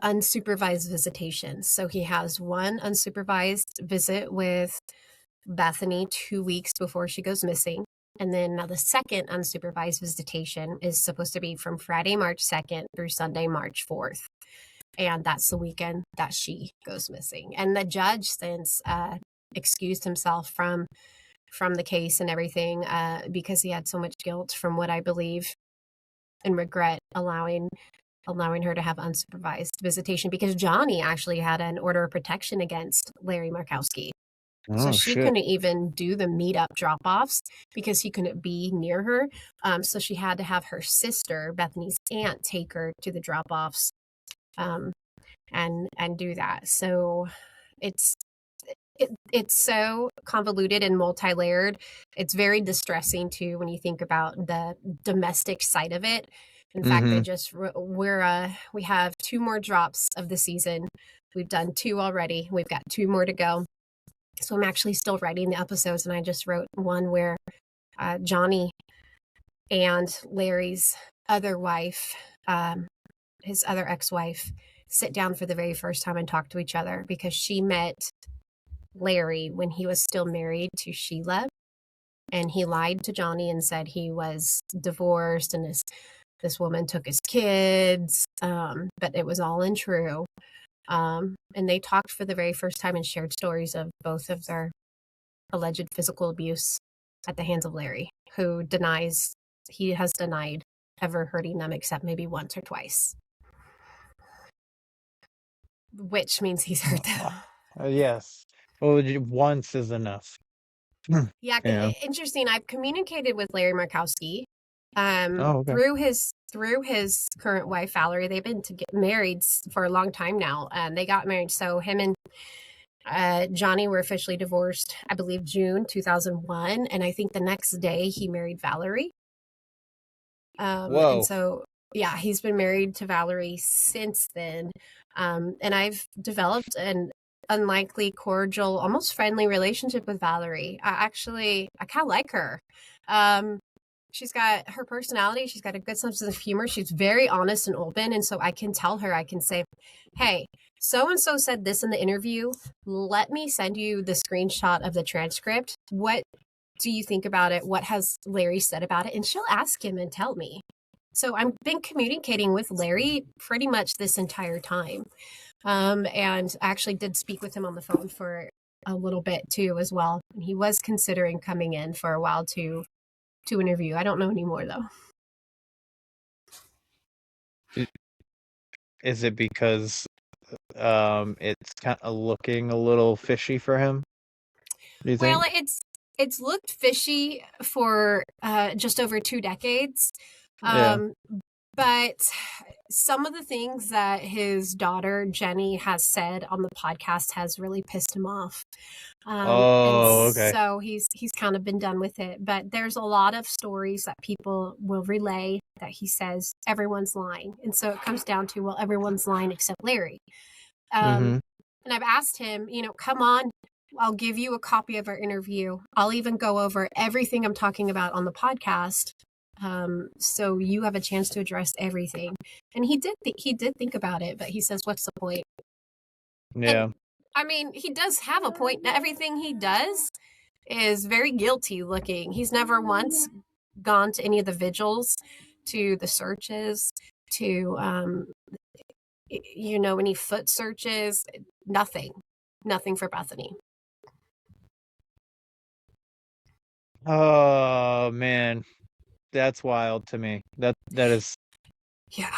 [SPEAKER 3] unsupervised visitation. So he has one unsupervised visit with Bethany 2 weeks before she goes missing. And then now the second unsupervised visitation is supposed to be from Friday, March 2nd through Sunday, March 4th. And that's the weekend that she goes missing. And the judge since excused himself from the case and everything because he had so much guilt, from what I believe, and regret allowing her to have unsupervised visitation, because Johnny actually had an order of protection against Larry Markowski. So she couldn't even do the meetup drop-offs because he couldn't be near her. So she had to have her sister, Bethany's aunt, take her to the drop-offs and do that. So it's so convoluted and multi-layered. It's very distressing too when you think about the domestic side of it. In fact, we have 2 more drops of the season. We've done 2 already. We've got 2 more to go. So I'm actually still writing the episodes, and I just wrote one where Johnny and Larry's other wife, his other ex-wife, sit down for the very first time and talk to each other because she met Larry when he was still married to Sheila, and he lied to Johnny and said he was divorced and this woman took his kids, but it was all untrue. And they talked for the very first time and shared stories of both of their alleged physical abuse at the hands of Larry, who he has denied ever hurting them except maybe once or twice, which means he's hurt them.
[SPEAKER 5] Yes. Well, once is enough.
[SPEAKER 3] Yeah,
[SPEAKER 5] Yeah.
[SPEAKER 3] interesting. I've communicated with Larry Markowski
[SPEAKER 5] Oh, okay.
[SPEAKER 3] through his current wife Valerie. They've been to get married for a long time now. They got married, so him and Johnny were officially divorced, I believe, June 2001, and I think the next day he married Valerie.
[SPEAKER 5] Whoa.
[SPEAKER 3] And so, yeah, he's been married to Valerie since then. And I've developed an unlikely, cordial, almost friendly relationship with Valerie. I kind of like her. She's got her personality. She's got a good sense of humor. She's very honest and open. And so I can tell her, I can say, hey, so-and-so said this in the interview. Let me send you the screenshot of the transcript. What do you think about it? What has Larry said about it? And she'll ask him and tell me. So I've been communicating with Larry pretty much this entire time. And I actually did speak with him on the phone for a little bit too as well. And he was considering coming in for a while to interview. I don't know anymore though.
[SPEAKER 5] Is it because it's kind of looking a little fishy for him? Do you think?
[SPEAKER 3] Well, it's looked fishy for just over 2 decades.
[SPEAKER 5] Yeah.
[SPEAKER 3] But some of the things that his daughter Jenny has said on the podcast has really pissed him off.
[SPEAKER 5] Okay.
[SPEAKER 3] So he's kind of been done with it. But there's a lot of stories that people will relay that he says everyone's lying, and so it comes down to, well, everyone's lying except Larry. And I've asked him, come on, I'll give you a copy of our interview. I'll even go over everything I'm talking about on the podcast. So you have a chance to address everything. And he did think about it, but he says, what's the point?
[SPEAKER 5] Yeah.
[SPEAKER 3] And, I mean, he does have a point. Everything he does is very guilty looking. He's never once gone to any of the vigils, to the searches, to, any foot searches, nothing for Bethany.
[SPEAKER 5] Oh, man. That's wild to me. That is.
[SPEAKER 3] Yeah.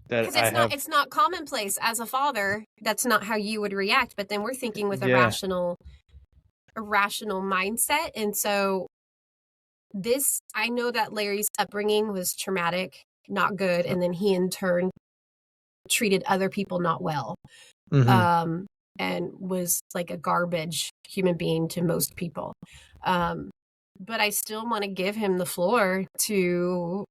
[SPEAKER 5] Because
[SPEAKER 3] it's not commonplace as a father. That's not how you would react. But then we're thinking with a rational mindset. And so I know that Larry's upbringing was traumatic, not good. And then he in turn treated other people not well. And was like a garbage human being to most people. But I still want to give him the floor to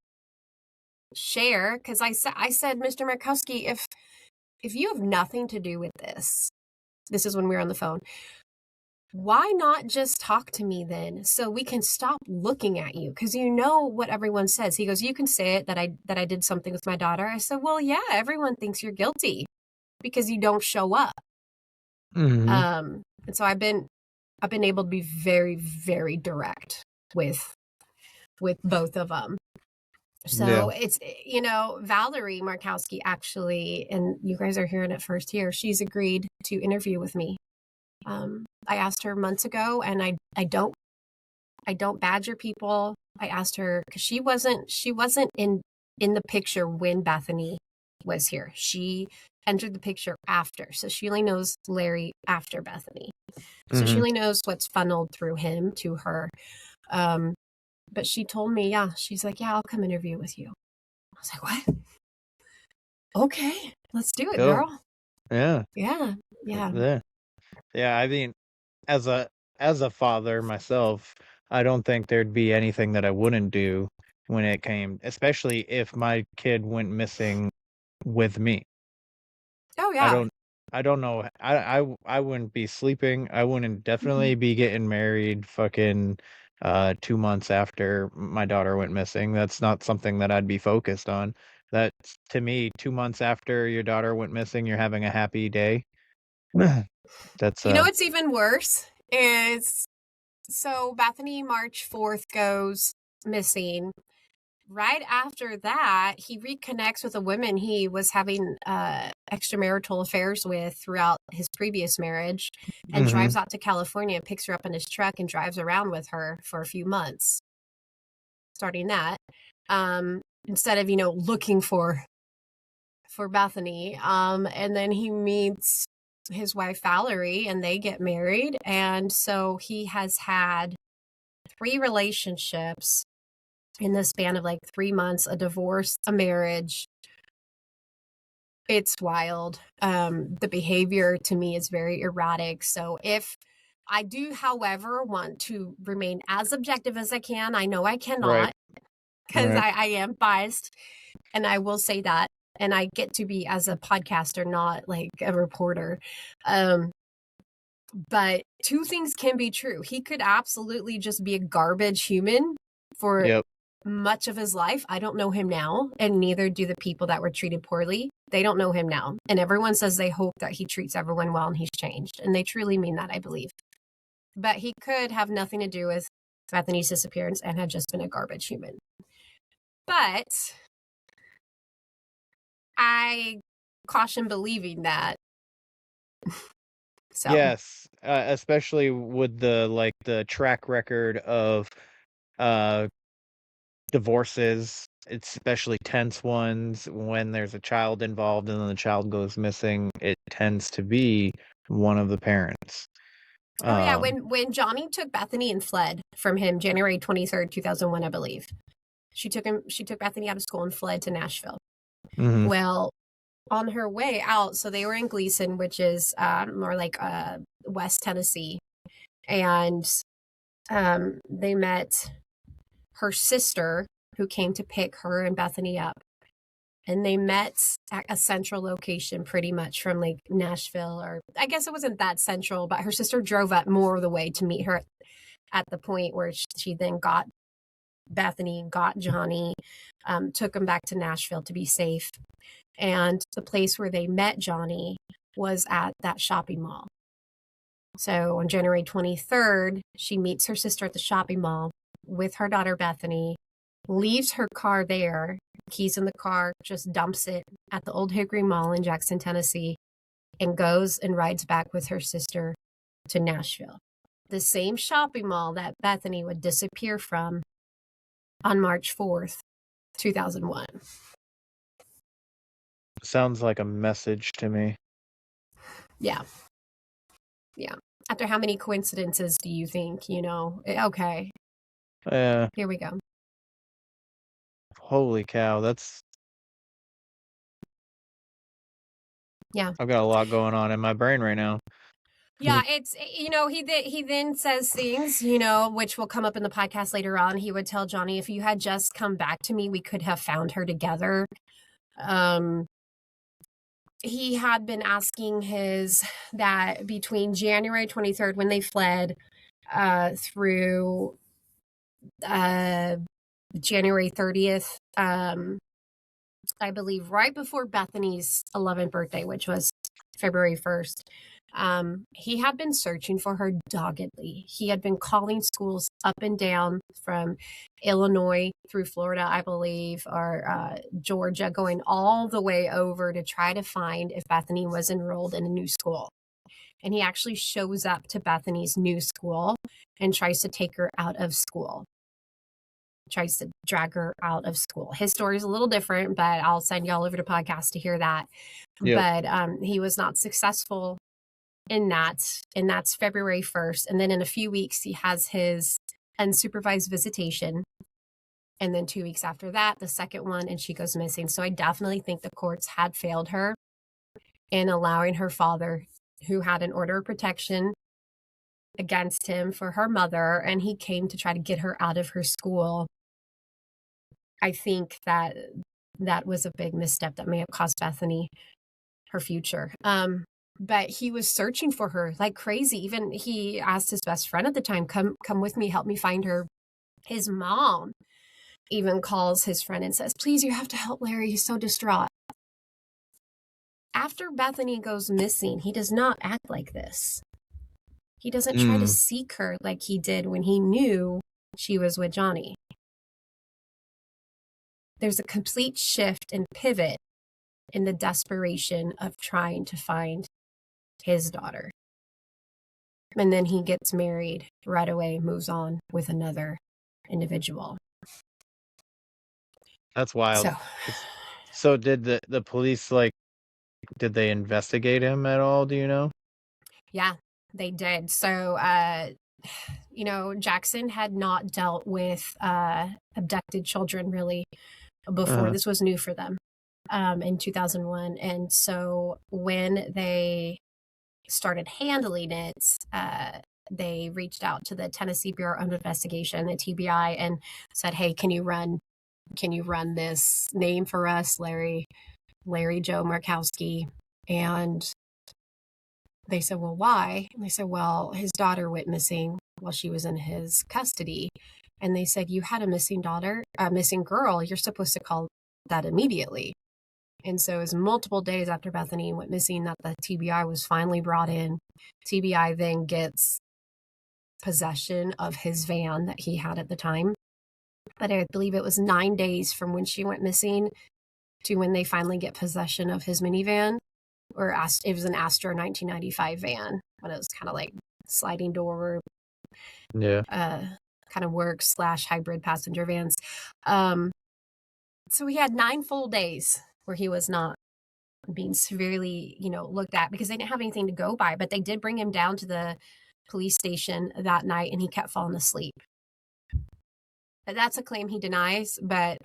[SPEAKER 3] share, because I said, Mr. Markowski, if you have nothing to do with this is when we were on the phone, why not just talk to me then, so we can stop looking at you, because what everyone says. He goes, you can say it that I did something with my daughter. I said, well, yeah, everyone thinks you're guilty because you don't show up. And so I've been able to be very, very direct with both of them. So it's, Valerie Markowski actually, and you guys are hearing it first here, she's agreed to interview with me. I asked her months ago, and I don't badger people. I asked her because she wasn't in the picture when Bethany was here. She entered the picture after. So she only knows Larry after Bethany. So she only knows what's funneled through him to her. But she told me, she's like, I'll come interview with you. I was like, what? Okay, let's do it, girl.
[SPEAKER 5] Yeah.
[SPEAKER 3] Yeah.
[SPEAKER 5] Yeah. I mean, as a father myself, I don't think there'd be anything that I wouldn't do when it came, especially if my kid went missing with me.
[SPEAKER 3] Oh yeah.
[SPEAKER 5] I don't know. I wouldn't be sleeping. I wouldn't definitely be getting married fucking 2 months after my daughter went missing. That's not something that I'd be focused on. That's to me, 2 months after your daughter went missing, you're having a happy day. That's
[SPEAKER 3] You know what's even worse is so Bethany March 4th goes missing. Right after that, he reconnects with a woman he was having extramarital affairs with throughout his previous marriage and drives out to California and picks her up in his truck and drives around with her for a few months, starting that. Instead of, looking for Bethany. And then he meets his wife, Valerie, and they get married. And so he has had 3 relationships in the span of like 3 months, a divorce, a marriage. It's wild. The behavior to me is very erratic. So if I do, however, want to remain as objective as I can, I know I cannot because I am biased, and I will say that. And I get to be as a podcaster, not like a reporter. But 2 things can be true. He could absolutely just be a garbage human for much of his life. I don't know him now, and neither do the people that were treated poorly. They don't know him now. And everyone says they hope that he treats everyone well and he's changed. And they truly mean that, I believe. But he could have nothing to do with Bethany's disappearance and had just been a garbage human. But I caution believing that. So.
[SPEAKER 5] Yes, especially with the track record of divorces, especially tense ones when there's a child involved and then the child goes missing. It tends to be one of the parents.
[SPEAKER 3] Oh yeah, when Johnny took Bethany and fled from him, January 23rd, 2001, I believe. She took Bethany out of school and fled to Nashville. Well, on her way out, so they were in Gleason, which is more like West Tennessee, and they met her sister who came to pick her and Bethany up. And they met at a central location pretty much from like Nashville, or I guess it wasn't that central, but her sister drove up more of the way to meet her at the point where she then got Bethany, got Johnny, took him back to Nashville to be safe. And the place where they met Johnny was at that shopping mall. So on January 23rd, she meets her sister at the shopping mall with her daughter Bethany, leaves her car there, keys in the car, just dumps it at the Old Hickory Mall in Jackson, Tennessee, and goes and rides back with her sister to Nashville. The same shopping mall that Bethany would disappear from on March 4th, 2001.
[SPEAKER 5] Sounds like a message to me.
[SPEAKER 3] Yeah. After how many coincidences do you think, okay. Here we go.
[SPEAKER 5] Holy cow, that's...
[SPEAKER 3] Yeah.
[SPEAKER 5] I've got a lot going on in my brain right now.
[SPEAKER 3] Yeah, it's, he then says things, which will come up in the podcast later on. He would tell Johnny, if you had just come back to me, we could have found her together. He had been asking that between January 23rd, when they fled, through January 30th, I believe right before Bethany's 11th birthday, which was February 1st, he had been searching for her doggedly. He had been calling schools up and down from Illinois through Florida, I believe, or Georgia, going all the way over to try to find if Bethany was enrolled in a new school. And he actually shows up to Bethany's new school and tries to take her out of school. Tries to drag her out of school. His story is a little different, but I'll send y'all over to podcast to hear that. But he was not successful in that. And that's February 1st. And then in a few weeks, he has his unsupervised visitation. And then 2 weeks after that, the second one, and she goes missing. So I definitely think the courts had failed her in allowing her father, who had an order of protection against him for her mother, and he came to try to get her out of her school. I think that was a big misstep that may have cost Bethany her future. but he was searching for her like crazy. Even he asked his best friend at the time, come with me, help me find her. His mom even calls his friend and says, please, you have to help Larry. He's so distraught. After Bethany goes missing, he does not act like this. He doesn't try to seek her like he did when he knew she was with Johnny. There's a complete shift and pivot in the desperation of trying to find his daughter. And then he gets married right away, moves on with another individual.
[SPEAKER 5] That's wild.
[SPEAKER 3] So,
[SPEAKER 5] So did the police, like, did they investigate him at all? Do you know?
[SPEAKER 3] yeah, they did. So, Jackson had not dealt with abducted children really before. This was new for them in 2001. And so when they started handling it, they reached out to the Tennessee Bureau of Investigation, the TBI, and said, hey, can you run this name for us, Larry Joe Markowski? And they said, well, why? And they said, well, his daughter went missing while she was in his custody. And they said, you had a missing girl. You're supposed to call that immediately. And so it was multiple days after Bethany went missing that the TBI was finally brought in. TBI then gets possession of his van that he had at the time. But I believe it was 9 days from when she went missing to when they finally get possession of his minivan. It was an Astra 1995 van, but it was kind of like sliding door, kind of work / hybrid passenger vans. So he had 9 full days where he was not being severely, looked at because they didn't have anything to go by. But they did bring him down to the police station that night, and he kept falling asleep. That's a claim he denies, but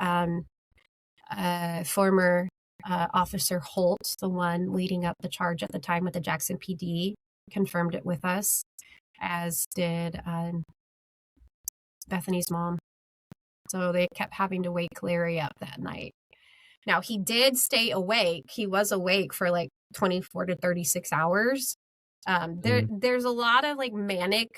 [SPEAKER 3] former Officer Holt, the one leading up the charge at the time with the Jackson PD, confirmed it with us, as did Bethany's mom. So they kept having to wake Larry up that night. Now, he did stay awake. He was awake for like 24 to 36 hours. There's a lot of like manic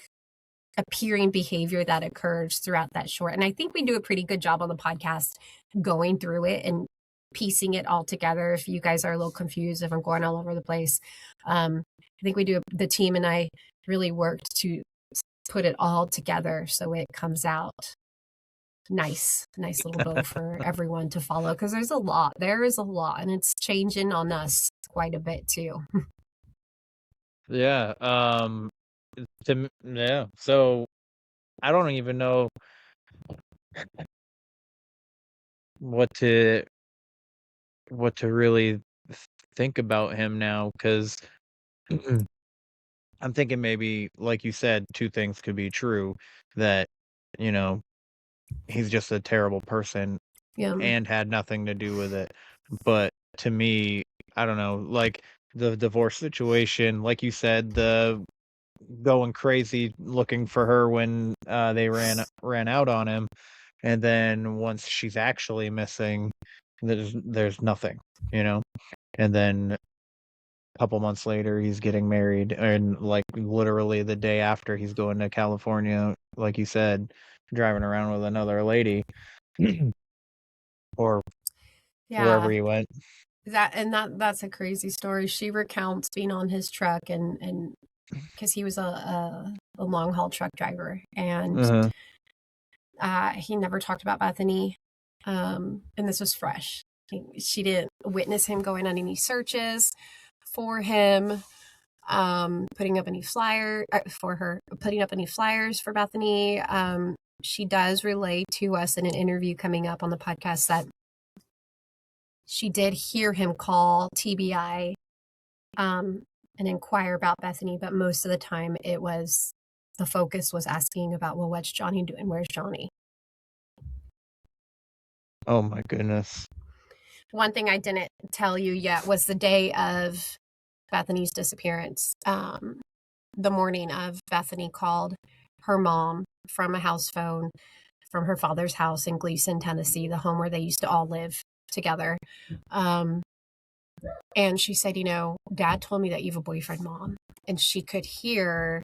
[SPEAKER 3] appearing behavior that occurs throughout that short. And I think we do a pretty good job on the podcast going through it and piecing it all together. If you guys are a little confused, if I'm going all over the place, I think the team and I really worked to put it all together so it comes out nice little bow for everyone to follow, because there is a lot, and it's changing on us quite a bit too.
[SPEAKER 5] Yeah. So I don't even know what to really think about him now, because I'm thinking maybe, like you said, 2 things could be true. That, he's just a terrible person and had nothing to do with it. But to me, I don't know, like the divorce situation, like you said, the going crazy looking for her when they ran out on him, and then once she's actually missing, there's nothing, and then a couple months later he's getting married, and like literally the day after he's going to California, like you said, driving around with another lady or wherever he went.
[SPEAKER 3] That's a crazy story. She recounts being on his truck and because he was a long haul truck driver, and he never talked about Bethany, and this was fresh. She didn't witness him going on any searches for him, putting up any flyers for Bethany. She does relay to us in an interview coming up on the podcast that she did hear him call TBI and inquire about Bethany, but most of the time the focus was asking about, well, what's Johnny doing? Where's Johnny?
[SPEAKER 5] Oh my goodness.
[SPEAKER 3] One thing I didn't tell you yet was the day of Bethany's disappearance. The morning of, Bethany called her mom from a house phone from her father's house in Gleason, Tennessee, the home where they used to all live together. And she said, Dad told me that you have a boyfriend, Mom. And she could hear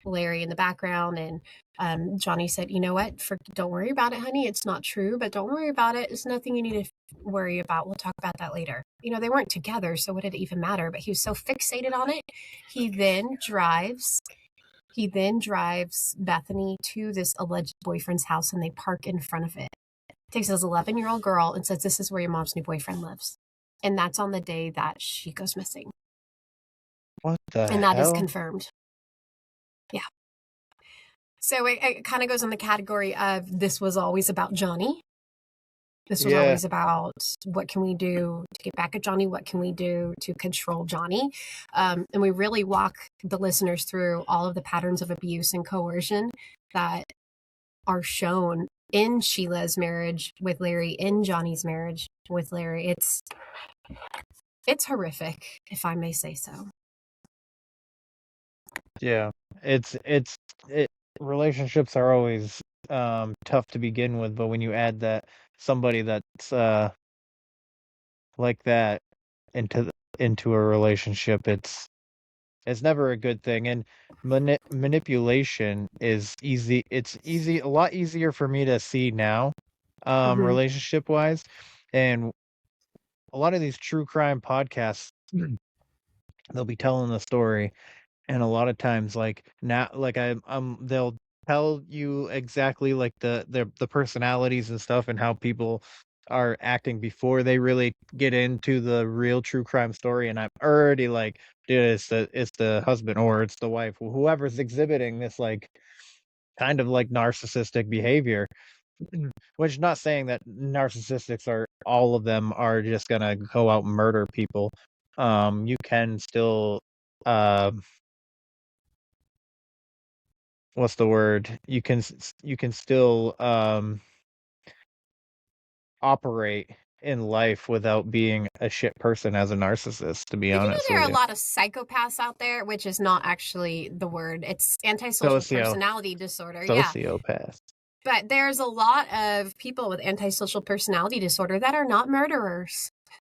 [SPEAKER 3] Larry in the background. And Johnny said, you know what? Don't worry about it, honey. It's not true, but don't worry about it. It's nothing you need to worry about. We'll talk about that later. They weren't together, so what did it even matter? But he was so fixated on it. He then drives Bethany to this alleged boyfriend's house, and they park in front of it. Takes his 11-year-old girl and says, this is where your mom's new boyfriend lives. And that's on the day that she goes missing.
[SPEAKER 5] What the
[SPEAKER 3] And that is
[SPEAKER 5] hell?
[SPEAKER 3] confirmed. Yeah. So it kind of goes in the category of this was always about Johnny. This was always about what can we do to get back at Johnny? What can we do to control Johnny? And we really walk the listeners through all of the patterns of abuse and coercion that are shown in Sheila's marriage with Larry, in Johnny's marriage with Larry. It's horrific, if I may say so.
[SPEAKER 5] Yeah, relationships are always tough to begin with, but when you add that somebody that's like that into a relationship, it's never a good thing. And manipulation is easy. It's a lot easier for me to see now, relationship wise, and a lot of these true crime podcasts, they'll be telling the story. And a lot of times, like now, like they'll tell you exactly like the personalities and stuff and how people are acting before they really get into the real true crime story. And I'm already like, dude, it's the husband or it's the wife, whoever's exhibiting this like kind of like narcissistic behavior. Which, not saying that narcissistics are all of them are just gonna go out and murder people. You can still what's the word? You can still operate in life without being a shit person as a narcissist, to be honest
[SPEAKER 3] There
[SPEAKER 5] with
[SPEAKER 3] are a
[SPEAKER 5] you.
[SPEAKER 3] lot of psychopaths out there, which is not actually the word. It's antisocial personality disorder. Yeah.
[SPEAKER 5] Sociopath.
[SPEAKER 3] But there's a lot of people with antisocial personality disorder that are not murderers.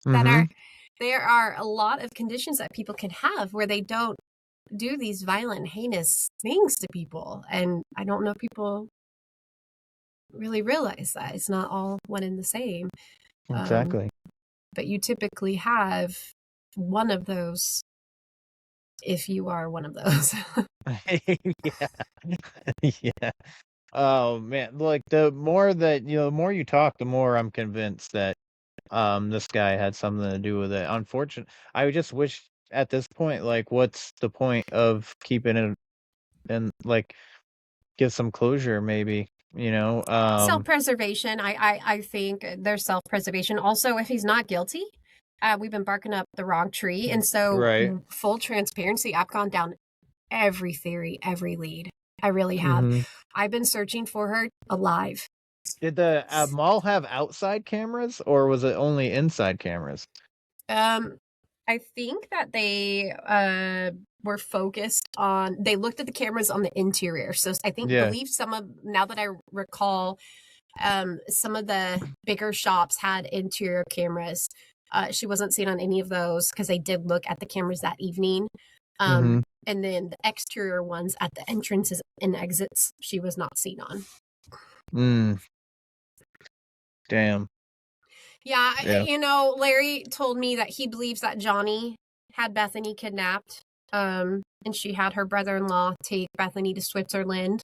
[SPEAKER 3] There are a lot of conditions that people can have where they don't do these violent, heinous things to people. And I don't know if people really realize that. It's not all one and the same.
[SPEAKER 5] Exactly.
[SPEAKER 3] But you typically have one of those if you are one of those.
[SPEAKER 5] Yeah. Yeah. Oh man, like the more that the more you talk, the more I'm convinced that this guy had something to do with it. Unfortunately, I just wish at this point, like, what's the point of keeping it and like give some closure, maybe,
[SPEAKER 3] Self-preservation. I think there's self-preservation. Also, if he's not guilty, we've been barking up the wrong tree. And so,
[SPEAKER 5] right.
[SPEAKER 3] Full transparency, I've gone down every theory, every lead. I really have. I've been searching for her alive.
[SPEAKER 5] Did the mall have outside cameras, or was it only inside cameras?
[SPEAKER 3] I think that they were focused on, they looked at the cameras on the interior. So I believe now that I recall, some of the bigger shops had interior cameras. She wasn't seen on any of those because they did look at the cameras that evening. And then the exterior ones at the entrances and exits, she was not seen on.
[SPEAKER 5] Damn.
[SPEAKER 3] Yeah, Larry told me that he believes that Johnny had Bethany kidnapped, and she had her brother-in-law take Bethany to Switzerland.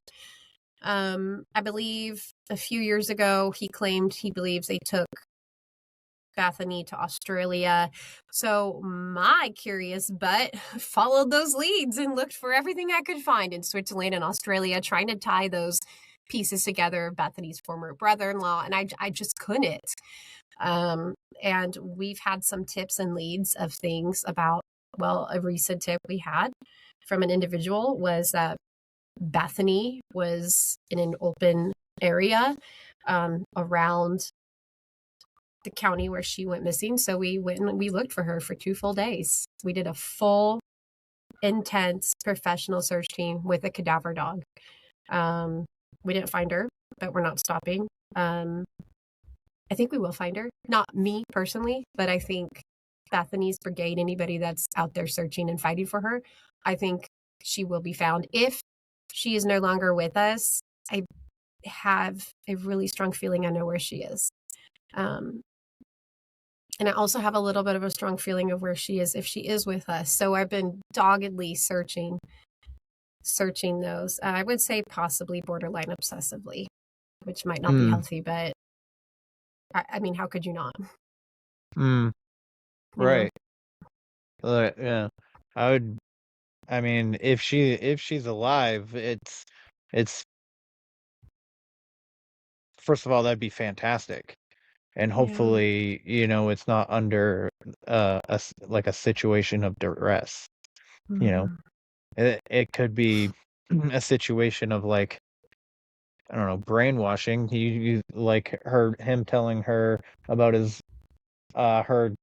[SPEAKER 3] I believe a few years ago, he believes they took Bethany to Australia. So my curious butt followed those leads and looked for everything I could find in Switzerland and Australia, trying to tie those pieces together, Bethany's former brother-in-law, and I just couldn't. And we've had some tips and leads of things about, a recent tip we had from an individual was that Bethany was in an open area around the county where she went missing. So we went and we looked for her for 2 full days. We did a full, intense, professional search team with a cadaver dog. We didn't find her, but we're not stopping. I think we will find her. Not me personally, but I think Bethany's brigade, anybody that's out there searching and fighting for her, I think she will be found. If she is no longer with us, I have a really strong feeling I know where she is. And I also have a little bit of a strong feeling of where she is if she is with us. So I've been doggedly searching those. I would say possibly borderline obsessively, which might not be healthy, but I mean, how could you not?
[SPEAKER 5] Mm.
[SPEAKER 3] You know?
[SPEAKER 5] Right. Yeah. I mean, if she's alive, it's first of all, that'd be fantastic. And
[SPEAKER 3] Yeah.
[SPEAKER 5] hopefully, it's not under like a situation of duress. You know,
[SPEAKER 3] Mhm.
[SPEAKER 5] it could be a situation of like, I don't know, brainwashing. You like him telling her about his her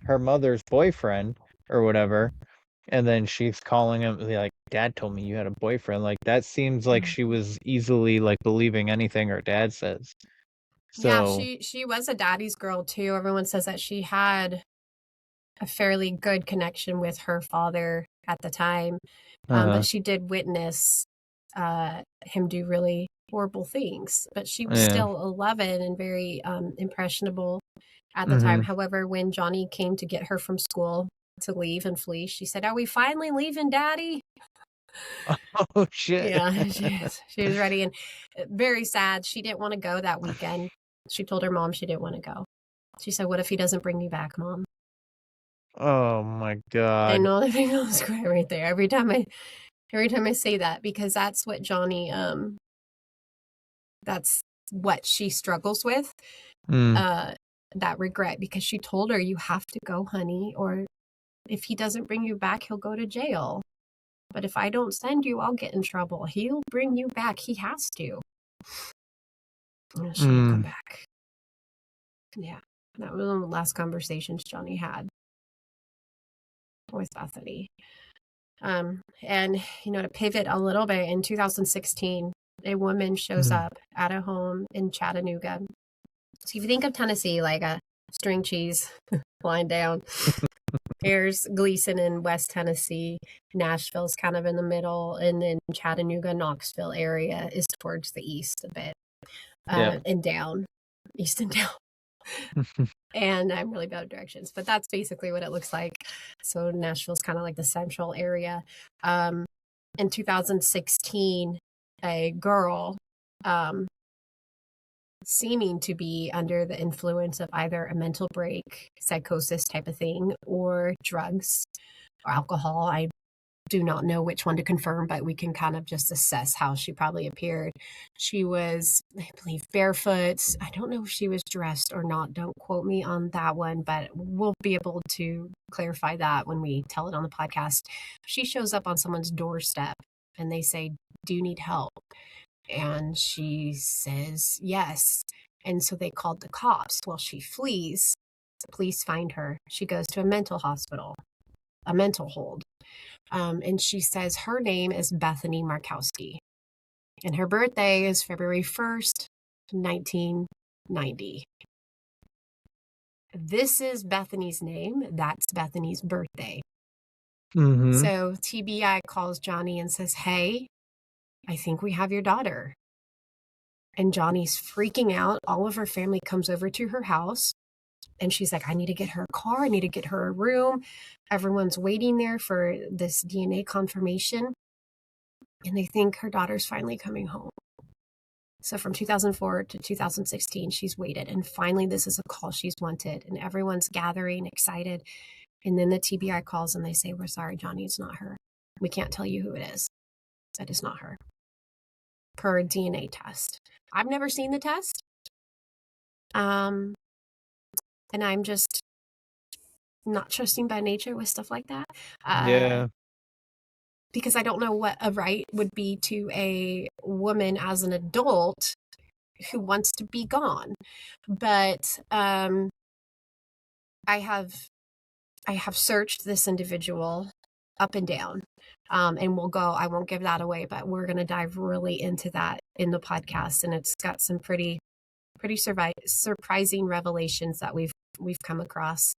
[SPEAKER 5] her mother's boyfriend or whatever, and then she's calling him like, "Dad told me you had a boyfriend." Like that seems like she was easily like believing anything her dad says.
[SPEAKER 3] Yeah,
[SPEAKER 5] So,
[SPEAKER 3] she was a daddy's girl too. Everyone says that she had a fairly good connection with her father at the time, but
[SPEAKER 5] uh-huh,
[SPEAKER 3] she did witness him do really horrible things. But she was
[SPEAKER 5] yeah,
[SPEAKER 3] still 11 and very impressionable at the time.
[SPEAKER 5] mm-hmm.
[SPEAKER 3] However, when Johnny came to get her from school to leave and flee, she said, "Are we finally leaving, Daddy?"
[SPEAKER 5] Oh shit.
[SPEAKER 3] Yeah, she was ready and very sad. She didn't want to go that weekend. She told her mom she didn't want to go. She said, "What if he doesn't bring me back, Mom?"
[SPEAKER 5] Oh my
[SPEAKER 3] I
[SPEAKER 5] God.
[SPEAKER 3] know the fingernails cry right there every time I say that, because that's what Johnny that's what she struggles with,
[SPEAKER 5] Mm,
[SPEAKER 3] that regret, because she told her, "You have to go, honey, or if he doesn't bring you back, he'll go to jail. But if I don't send you, I'll get in trouble. He'll bring you back. He has to." And she didn't come
[SPEAKER 5] mm,
[SPEAKER 3] back. Yeah, that was one of the last conversations Johnny had with Bethany. And to pivot a little bit, in 2016, a woman shows
[SPEAKER 5] mm.
[SPEAKER 3] up at a home in Chattanooga. So if you think of Tennessee like a string cheese lying down, here's Gleason in West Tennessee, Nashville's kind of in the middle, and then Chattanooga, Knoxville area is towards the east a bit,
[SPEAKER 5] Yeah.
[SPEAKER 3] and down, east and down. And I'm really bad at directions, but that's basically what it looks like. So Nashville's kind of like the central area. In 2016, a girl, seeming to be under the influence of either a mental break, psychosis type of thing, or drugs or alcohol. I do not know which one to confirm, but we can kind of just assess how she probably appeared. She was, I believe, barefoot. I don't know if she was dressed or not. Don't quote me on that one, but we'll be able to clarify that when we tell it on the podcast. She shows up on someone's doorstep and they say, "Do you need help?" And she says, "Yes." And so they called the cops. Well, she flees. The police find her. She goes to a mental hospital, a mental hold. And she says her name is Bethany Markowski. And her birthday is February 1st, 1990. This is Bethany's name. That's Bethany's birthday.
[SPEAKER 5] Mm-hmm.
[SPEAKER 3] So TBI calls Johnny and says, "Hey, I think we have your daughter." And Johnny's freaking out. All of her family comes over to her house. And she's like, "I need to get her a car. I need to get her a room." Everyone's waiting there for this DNA confirmation. And they think her daughter's finally coming home. So from 2004 to 2016, she's waited. And finally, this is a call she's wanted. And everyone's gathering, excited. And then the TBI calls and they say, "We're sorry, Johnny, it's not her. We can't tell you who it is. That is not her." Per DNA test. I've never seen the test. And I'm just not trusting by nature with stuff like that.
[SPEAKER 5] Yeah.
[SPEAKER 3] Because I don't know what a right would be to a woman as an adult who wants to be gone. But I have searched this individual up and down. And we'll go, I won't give that away, but we're going to dive really into that in the podcast. And it's got some pretty pretty surprising revelations that we've come across.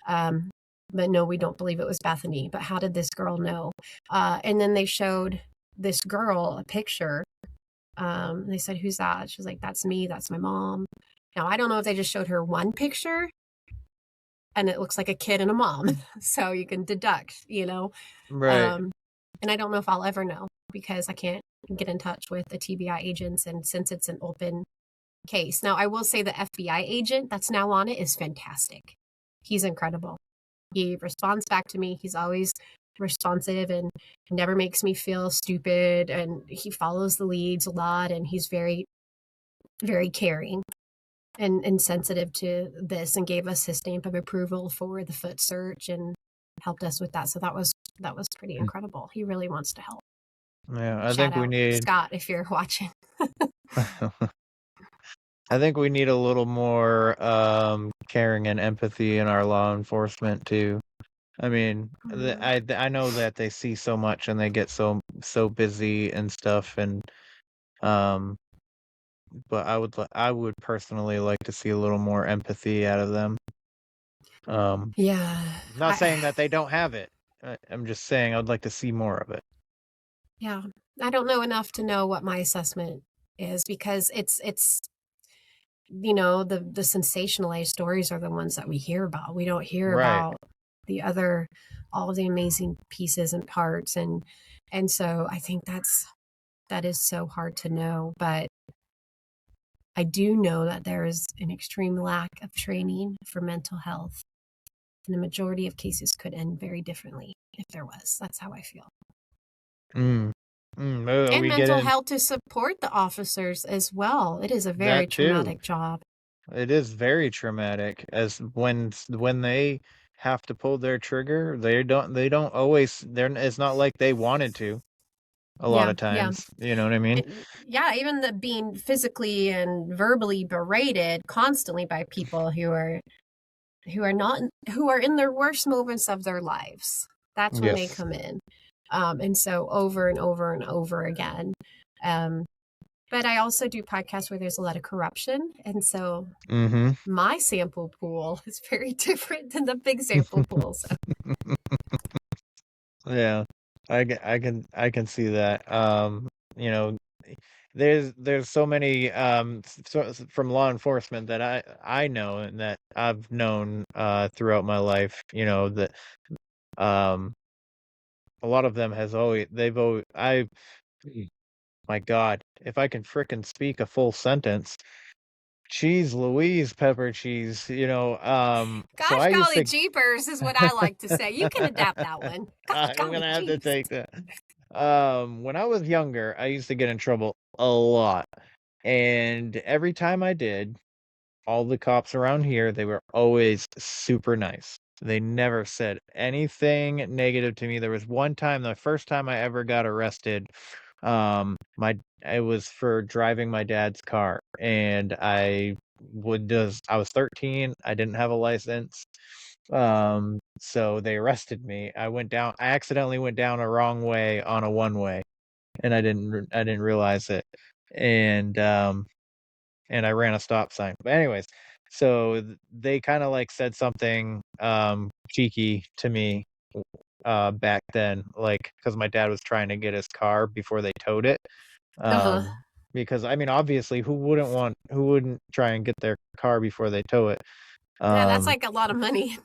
[SPEAKER 3] But no, we don't believe it was Bethany. But how did this girl know? And then they showed this girl a picture. They said, "Who's that?" She was like, "That's me. That's my mom." Now, I don't know if they just showed her one picture and it looks like a kid and a mom. So you can deduct,
[SPEAKER 5] Right.
[SPEAKER 3] And I don't know if I'll ever know because I can't get in touch with the TBI agents. And since it's an open case. Now, I will say the FBI agent that's now on it is fantastic. He's incredible. He responds back to me. He's always responsive and never makes me feel stupid. And he follows the leads a lot. And he's very, very caring and sensitive to this and gave us his stamp of approval for the foot search and helped us with that. So that was pretty incredible. He really wants to help.
[SPEAKER 5] Yeah, I
[SPEAKER 3] Shout
[SPEAKER 5] think we
[SPEAKER 3] out,
[SPEAKER 5] need
[SPEAKER 3] Scott, if you're watching.
[SPEAKER 5] I think we need a little more caring and empathy in our law enforcement too. I mean, I know that they see so much and they get so busy and stuff, and um, but I would personally like to see a little more empathy out of them.
[SPEAKER 3] Yeah.
[SPEAKER 5] Not saying that they don't have it. I'm just saying I would like to see more of it.
[SPEAKER 3] Yeah. I don't know enough to know what my assessment is because it's the sensationalized stories are the ones that we hear about. We don't hear
[SPEAKER 5] Right.
[SPEAKER 3] about all of the amazing pieces and parts, and so I think that is so hard to know. But I do know that there is an extreme lack of training for mental health, and the majority of cases could end very differently if there was. That's how I feel.
[SPEAKER 5] And we get
[SPEAKER 3] mental
[SPEAKER 5] in
[SPEAKER 3] health to support the officers as well. It is a very
[SPEAKER 5] that too.
[SPEAKER 3] traumatic job.
[SPEAKER 5] It is very traumatic, as when they have to pull their trigger, they don't always. It's not like they wanted to. A lot of times, you know what I mean?
[SPEAKER 3] Even the being physically and verbally berated constantly by people who are in their worst moments of their lives. That's when they come in. And so over and over and over again. But I also do podcasts where there's a lot of corruption. And so my sample pool is very different than the big sample pool. So.
[SPEAKER 5] Yeah, I can see that. There's so many from law enforcement that I know and that I've known throughout my life, that a lot of them my God, if I can frickin' speak a full sentence. Cheese Louise, pepper cheese,
[SPEAKER 3] Gosh,
[SPEAKER 5] so I used
[SPEAKER 3] golly
[SPEAKER 5] to
[SPEAKER 3] jeepers is what I like to say. You can adapt that one. Gosh,
[SPEAKER 5] I'm
[SPEAKER 3] golly
[SPEAKER 5] gonna have to
[SPEAKER 3] jeez.
[SPEAKER 5] take that. When I was younger, I used to get in trouble a lot. And every time I did, all the cops around here, they were always super nice. They never said anything negative to me. There was one time, the first time I ever got arrested, it was for driving my dad's car, and I was 13. I didn't have a license. So they arrested me. I accidentally went down a wrong way on a one-way, and I didn't realize it. And I ran a stop sign. But anyways, so they kind of like said something cheeky to me back then, like, because my dad was trying to get his car before they towed it. Because I mean, obviously, who wouldn't try and get their car before they tow it?
[SPEAKER 3] Yeah, that's like a lot of money.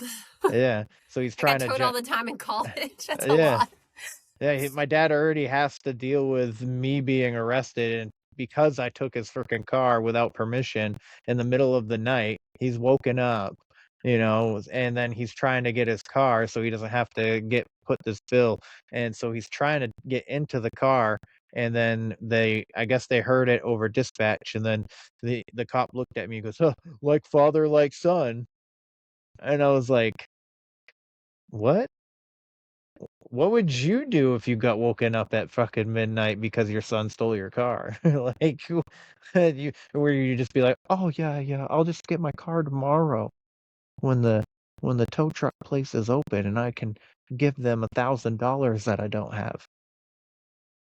[SPEAKER 5] Yeah, so he's
[SPEAKER 3] I got
[SPEAKER 5] trying
[SPEAKER 3] towed
[SPEAKER 5] to
[SPEAKER 3] all the time in college. That's a
[SPEAKER 5] yeah.
[SPEAKER 3] lot.
[SPEAKER 5] Yeah, my dad already has to deal with me being arrested, and because I took his freaking car without permission in the middle of the night, he's woken up, and then he's trying to get his car so he doesn't have to put this bill. And so he's trying to get into the car, and then I guess they heard it over dispatch, and then the cop looked at me and goes, "Huh, like father, like son." And I was like, "What? What would you do if you got woken up at fucking midnight because your son stole your car?" Like, where you just be like, "Oh yeah, I'll just get my car tomorrow when the tow truck place is open and I can give them $1,000 that I don't have."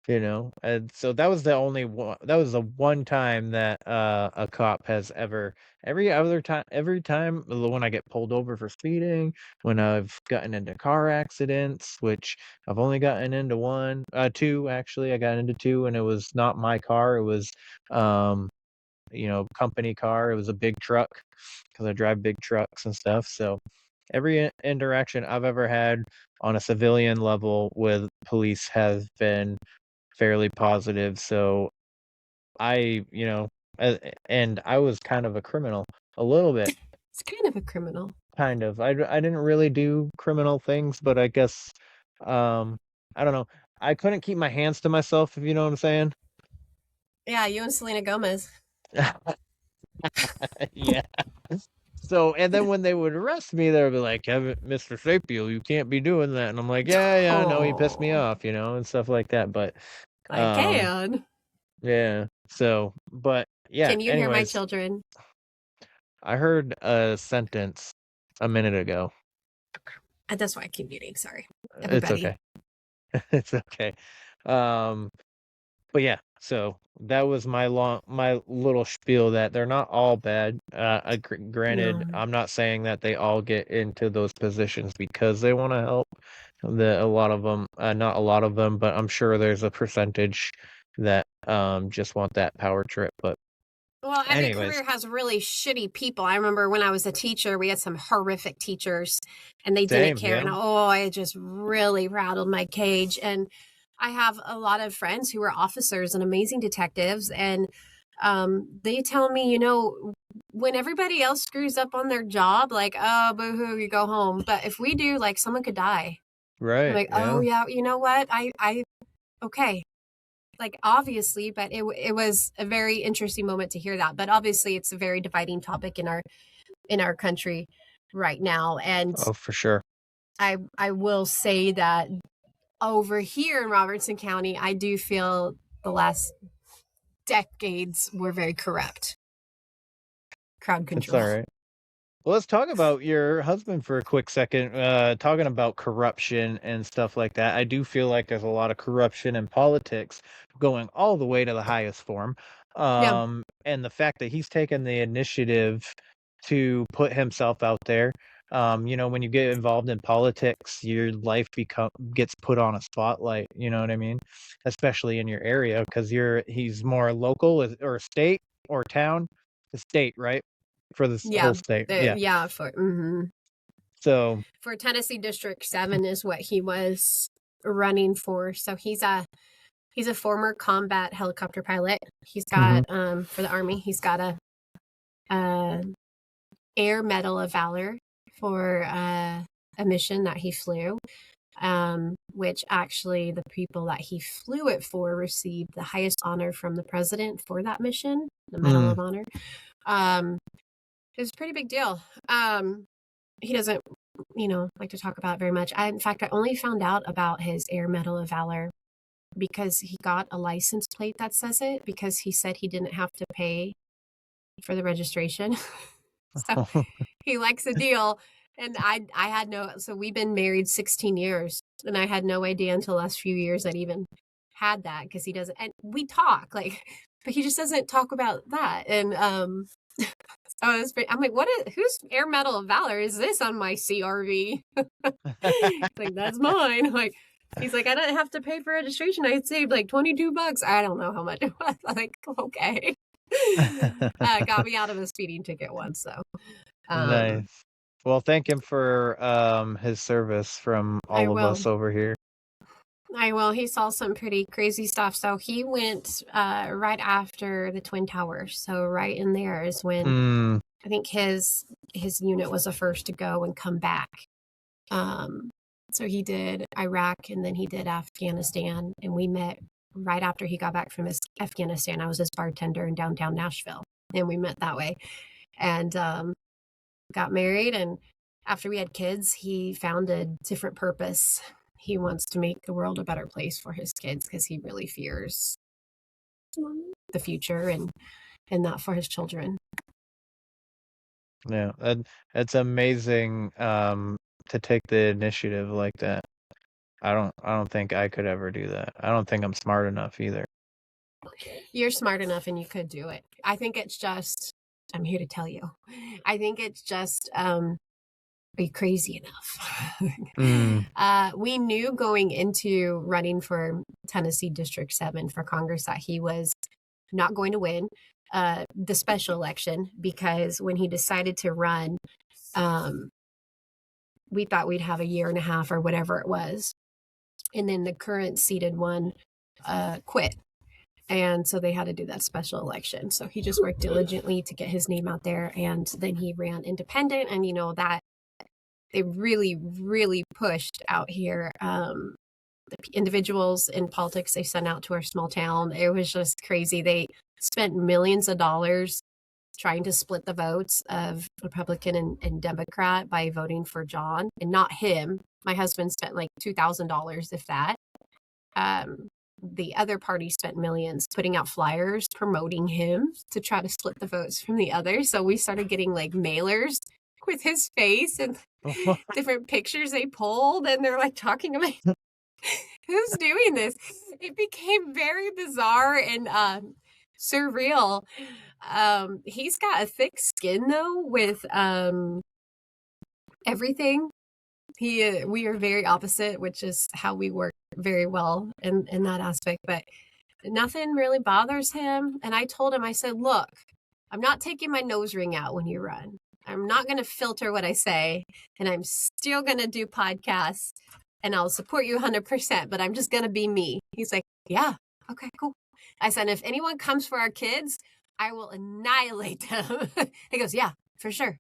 [SPEAKER 5] And so that was the only one. That was the one time that a cop has ever. Every time when I get pulled over for speeding, when I've gotten into car accidents, which I've only gotten into two actually. I got into two, and it was not my car. It was um company car. It was a big truck because I drive big trucks and stuff. So every interaction I've ever had on a civilian level with police has been fairly positive. So I, and I was kind of a criminal, a little bit,
[SPEAKER 3] It's kind of a criminal.
[SPEAKER 5] kind of. I didn't really do criminal things, but I guess, I don't know. I couldn't keep my hands to myself, if you know what I'm saying.
[SPEAKER 3] Yeah, you and Selena Gomez.
[SPEAKER 5] Yeah. So, and then when they would arrest me, they would be like, Mr. Sapio, you can't be doing that. And I'm like, yeah, no, he pissed me
[SPEAKER 3] Oh,
[SPEAKER 5] off, and stuff like that. But,
[SPEAKER 3] I
[SPEAKER 5] um,
[SPEAKER 3] can.
[SPEAKER 5] yeah. So, but yeah,
[SPEAKER 3] Can you hear my
[SPEAKER 5] anyways,
[SPEAKER 3] children?
[SPEAKER 5] I heard a sentence a minute ago.
[SPEAKER 3] That's why I keep muting. Sorry,
[SPEAKER 5] It's
[SPEAKER 3] everybody.
[SPEAKER 5] okay. It's okay. Um, but yeah, so that was my little spiel that they're not all bad. Granted,
[SPEAKER 3] No.
[SPEAKER 5] I'm not saying that they all get into those positions because they want to help. A lot of them, not a lot of them, but I'm sure there's a percentage that just want that power trip. But
[SPEAKER 3] Well, every
[SPEAKER 5] anyways,
[SPEAKER 3] career has really shitty people. I remember when I was a teacher, we had some horrific teachers and they didn't
[SPEAKER 5] same,
[SPEAKER 3] care.
[SPEAKER 5] yeah,
[SPEAKER 3] And it just really rattled my cage. And I have a lot of friends who are officers and amazing detectives. And they tell me, when everybody else screws up on their job, like, oh, boo hoo, you go home. But if we do, like, someone could die. I'm
[SPEAKER 5] right,
[SPEAKER 3] like, oh,
[SPEAKER 5] yeah,
[SPEAKER 3] yeah, you know what? Okay, like obviously, but it was a very interesting moment to hear that. But obviously it's a very dividing topic in our country right now. And
[SPEAKER 5] oh for sure.
[SPEAKER 3] I will say that over here in Robertson County, I do feel the last decades were very corrupt. Crowd
[SPEAKER 5] It's
[SPEAKER 3] control.
[SPEAKER 5] all right. Well, let's talk about your husband for a quick second. Talking about corruption and stuff like that. I do feel like there's a lot of corruption in politics going all the way to the highest form.
[SPEAKER 3] Yeah.
[SPEAKER 5] And the fact that he's taken the initiative to put himself out there. When you get involved in politics, your life gets put on a spotlight. You know what I mean? Especially in your area, because he's more local or state or town, the state, right? For this whole
[SPEAKER 3] Yeah.
[SPEAKER 5] state. Yeah.
[SPEAKER 3] Yeah.
[SPEAKER 5] So,
[SPEAKER 3] For Tennessee District 7 is what he was running for. So he's a former combat helicopter pilot. He's
[SPEAKER 5] mhm.
[SPEAKER 3] got for the Army, he's got a Air Medal of Valor for a mission that he flew, which actually the people that he flew it for received the highest honor from the president for that mission, the Medal of Honor. It was a pretty big deal. He doesn't, like to talk about it very much. In fact, I only found out about his Air Medal of Valor because he got a license plate that says it, because he said he didn't have to pay for the registration. So he likes a deal. And I had so we've been married 16 years and I had no idea until the last few years that even had that, because he doesn't, and we talk like, but he just doesn't talk about that. And so I'm like, whose Air Medal of Valor is this on my CRV? Like, that's mine. Like, he's like, I didn't have to pay for registration. I saved like $22. I don't know how much it was. Like, okay. Got me out of a speeding ticket once. So,
[SPEAKER 5] Nice. Well, thank him for his service from
[SPEAKER 3] I
[SPEAKER 5] all of
[SPEAKER 3] will.
[SPEAKER 5] us over here.
[SPEAKER 3] He saw some pretty crazy stuff. So he went right after the Twin Towers. So right in there is when I think his unit was the first to go and come back. So he did Iraq and then he did Afghanistan, and we met right after he got back from Afghanistan. I was his bartender in downtown Nashville, and we met that way, and got married. And after we had kids, he found a different purpose. He wants to make the world a better place for his kids because he really fears the future and that for his children.
[SPEAKER 5] Yeah, that's amazing to take the initiative like that. I don't think I could ever do that. I don't think I'm smart enough either.
[SPEAKER 3] You're smart enough and you could do it. I think it's just, I'm here to tell you, I think it's just, are you crazy enough? We knew going into running for Tennessee District 7 for Congress that he was not going to win the special election, because when he decided to run, we thought we'd have a year and a half or whatever it was. And then the current seated one quit. And so they had to do that special election. So he just worked diligently to get his name out there. And then he ran independent. And, you know, that they really, really pushed out here the individuals in politics they sent out to our small town. It was just crazy. They spent millions of dollars trying to split the votes of Republican and Democrat by voting for John and not him. My husband spent like $2,000, if that. The other party spent millions putting out flyers promoting him to try to split the votes from the others. So we started getting like mailers with his face and different pictures they pulled, and they're like talking about who's doing this. It became very bizarre and surreal. He's got a thick skin though with everything. We are very opposite, which is how we work very well in that aspect, but nothing really bothers him. And I told him, I said, look, I'm not taking my nose ring out when you run. I'm not going to filter what I say, and I'm still going to do podcasts, and I'll support you 100%, but I'm just going to be me. He's like, yeah, okay, cool. I said, if anyone comes for our kids, I will annihilate them. He goes, yeah, for sure.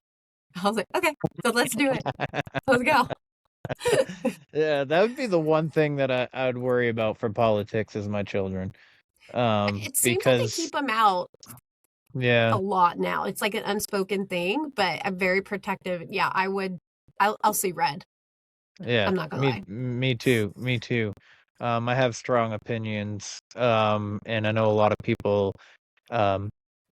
[SPEAKER 3] I was like, okay, so let's do it. Let's go.
[SPEAKER 5] Yeah, that would be the one thing that I would worry about for politics is my children.
[SPEAKER 3] It seems like they
[SPEAKER 5] Because
[SPEAKER 3] keep them out
[SPEAKER 5] yeah,
[SPEAKER 3] a lot now. It's like an unspoken thing, but I'm very protective. Yeah, I'll see red.
[SPEAKER 5] yeah,
[SPEAKER 3] I'm not gonna lie.
[SPEAKER 5] me too, me too. I have strong opinions, and I know a lot of people, um,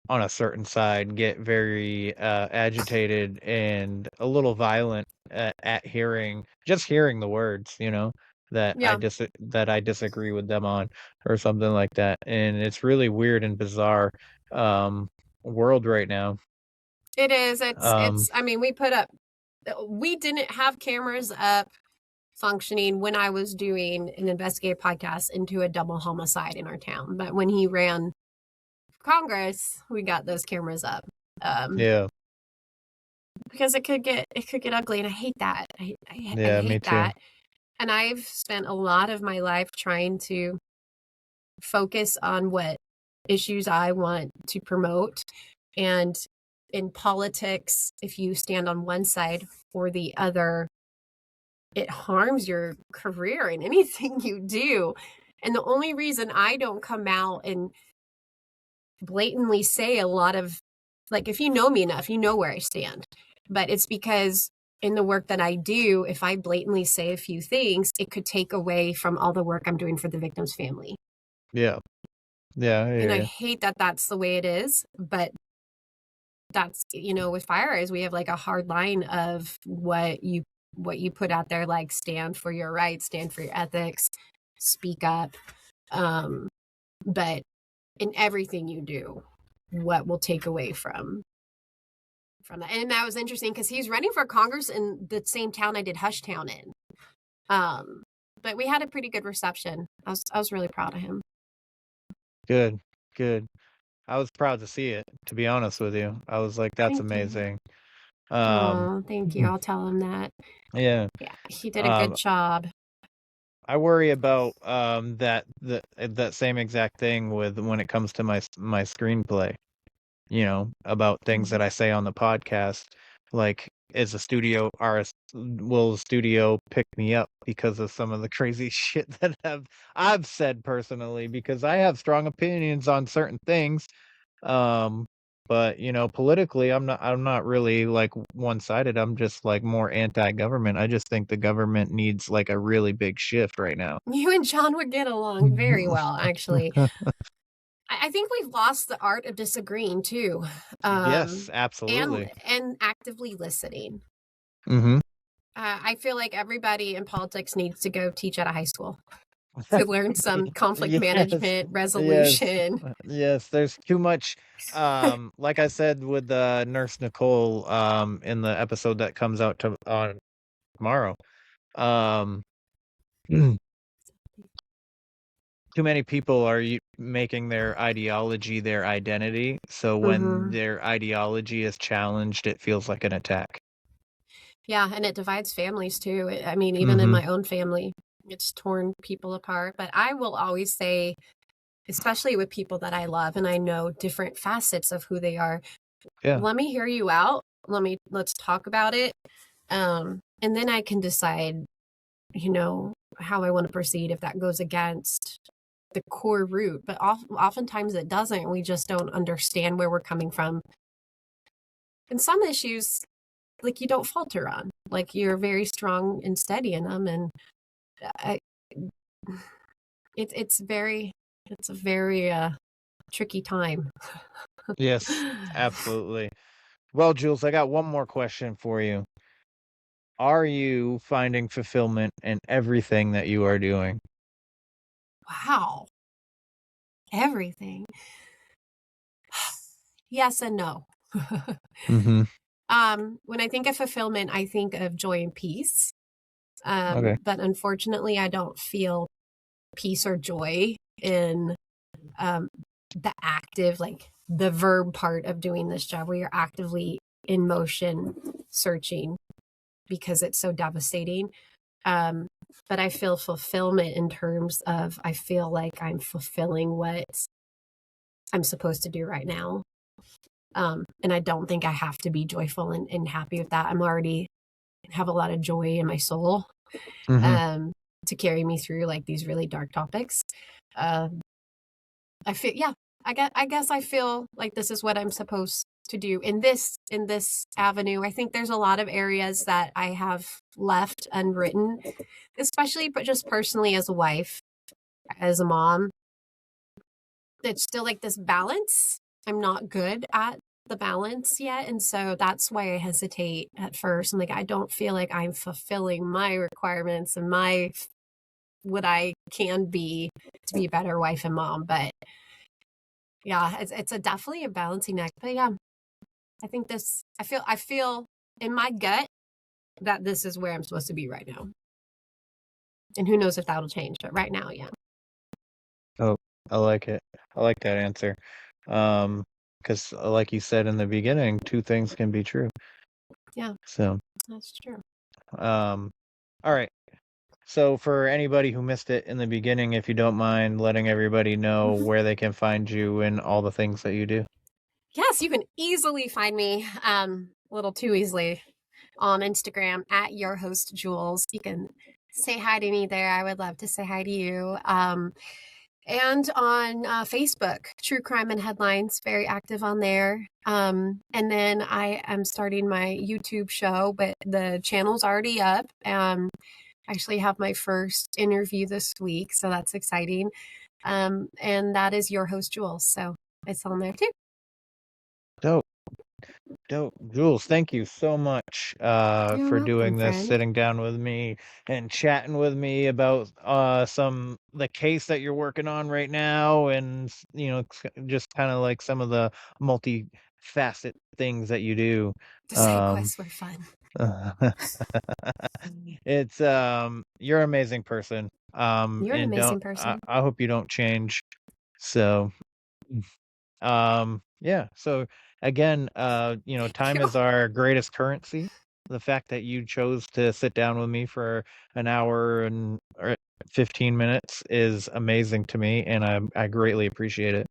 [SPEAKER 5] on a certain side get very agitated and a little violent at hearing the words, you know,
[SPEAKER 3] Yeah,
[SPEAKER 5] that I disagree with them on or something like that. And it's really weird and bizarre world right now.
[SPEAKER 3] it is.
[SPEAKER 5] Um
[SPEAKER 3] I mean, we didn't have cameras up functioning when I was doing an investigative podcast into a double homicide in our town. But when he ran for Congress, we got those cameras up.
[SPEAKER 5] yeah,
[SPEAKER 3] Because it could get ugly, and I hate that. I
[SPEAKER 5] yeah, me
[SPEAKER 3] hate
[SPEAKER 5] too.
[SPEAKER 3] that. And I've spent a lot of my life trying to focus on what issues I want to promote. And in politics, if you stand on one side or the other, it harms your career in anything you do. And the only reason I don't come out and blatantly say a lot of, like, if you know me enough, you know where I stand. But it's because in the work that I do, if I blatantly say a few things, it could take away from all the work I'm doing for the victim's family.
[SPEAKER 5] Yeah. Yeah, I
[SPEAKER 3] And
[SPEAKER 5] hear
[SPEAKER 3] I
[SPEAKER 5] you.
[SPEAKER 3] hate that that's the way it is. But that's, you know, with FireEyes, we have like a hard line of what you put out there, like stand for your rights, stand for your ethics, speak up. But in everything you do, what will take away from that? And that was interesting because he's running for Congress in the same town I did Hushtown in. But we had a pretty good reception. I was really proud of him.
[SPEAKER 5] Good, good. I was proud to see it, to be honest with you. I was like, that's
[SPEAKER 3] Thank you.
[SPEAKER 5] amazing.
[SPEAKER 3] Oh, thank you. I'll tell him that.
[SPEAKER 5] Yeah.
[SPEAKER 3] Yeah, he did a good job.
[SPEAKER 5] I worry about that same exact thing with when it comes to my screenplay, you know, about things that I say on the podcast. Like, will the studio pick me up because of some of the crazy shit that I've said personally, because I have strong opinions on certain things. But you know, politically, I'm not really like one-sided. I'm just like more anti-government. I just think the government needs like a really big shift right now.
[SPEAKER 3] You and John would get along very well, actually. I think we've lost the art of disagreeing too.
[SPEAKER 5] Yes, absolutely.
[SPEAKER 3] And actively listening.
[SPEAKER 5] Mm-hmm.
[SPEAKER 3] I feel like everybody in politics needs to go teach at a high school to learn some conflict
[SPEAKER 5] Yes,
[SPEAKER 3] management,
[SPEAKER 5] yes,
[SPEAKER 3] resolution.
[SPEAKER 5] yes. There's too much. Like I said with Nurse Nicole, in the episode that comes out on tomorrow. Um, too many people are making their ideology their identity. So when their ideology is challenged, it feels like an attack.
[SPEAKER 3] Yeah, and it divides families too. I mean, even in my own family, it's torn people apart. But I will always say, especially with people that I love and I know different facets of who they are,
[SPEAKER 5] Yeah.
[SPEAKER 3] let me hear you out. Let's talk about it. And then I can decide, how I want to proceed if that goes against the core root. But oftentimes it doesn't. We just don't understand where we're coming from. And some issues, like, you don't falter on, like, you're very strong and steady in them. And it's a very tricky time.
[SPEAKER 5] Yes, absolutely. Well, Jules, I got one more question for you. Are you finding fulfillment in everything that you are doing?
[SPEAKER 3] Wow. Everything. Yes and no.
[SPEAKER 5] Mm-hmm.
[SPEAKER 3] When I think of fulfillment, I think of joy and peace.
[SPEAKER 5] Okay.
[SPEAKER 3] But unfortunately, I don't feel peace or joy in the active, like the verb part of doing this job, where you're actively in motion searching because it's so devastating. But I feel fulfillment in terms of, I feel like I'm fulfilling what I'm supposed to do right now. And I don't think I have to be joyful and happy with that. I'm already have a lot of joy in my soul to carry me through like these really dark topics. I feel, yeah, I guess I feel like this is what I'm supposed to do in this avenue. I think there's a lot of areas that I have left unwritten, especially but just personally as a wife, as a mom. It's still like this balance. I'm not good at the balance yet, and so that's why I hesitate at first. I'm like, I don't feel like I'm fulfilling my requirements and my what I can be to be a better wife and mom. But yeah, it's a definitely a balancing act. But yeah, I think this, I feel in my gut that this is where I'm supposed to be right now. And who knows if that'll change, but right now, yeah.
[SPEAKER 5] Oh, I like it. I like that answer. Because like you said in the beginning, two things can be true.
[SPEAKER 3] Yeah.
[SPEAKER 5] So,
[SPEAKER 3] That's true.
[SPEAKER 5] all right. So for anybody who missed it in the beginning, if you don't mind letting everybody know where they can find you and all the things that you do.
[SPEAKER 3] Yes, you can easily find me, a little too easily, on Instagram at your host Jules. You can say hi to me there. I would love to say hi to you. And on Facebook, True Crime and Headlines, very active on there. And then I am starting my YouTube show, but the channel's already up. I actually have my first interview this week, so that's exciting. And that is your host Jules, so it's on there too.
[SPEAKER 5] Dope. Jules, thank you so much
[SPEAKER 3] You're
[SPEAKER 5] for doing
[SPEAKER 3] welcome,
[SPEAKER 5] this,
[SPEAKER 3] friend.
[SPEAKER 5] sitting down with me and chatting with me about the case that you're working on right now, and just kind of like some of the multi-facet things that you do.
[SPEAKER 3] The side quests were fun.
[SPEAKER 5] It's you're an amazing person.
[SPEAKER 3] You're an
[SPEAKER 5] And
[SPEAKER 3] amazing person.
[SPEAKER 5] I hope you don't change. So yeah, so again, time is our greatest currency. The fact that you chose to sit down with me for an hour and or 15 minutes is amazing to me, and I greatly appreciate it.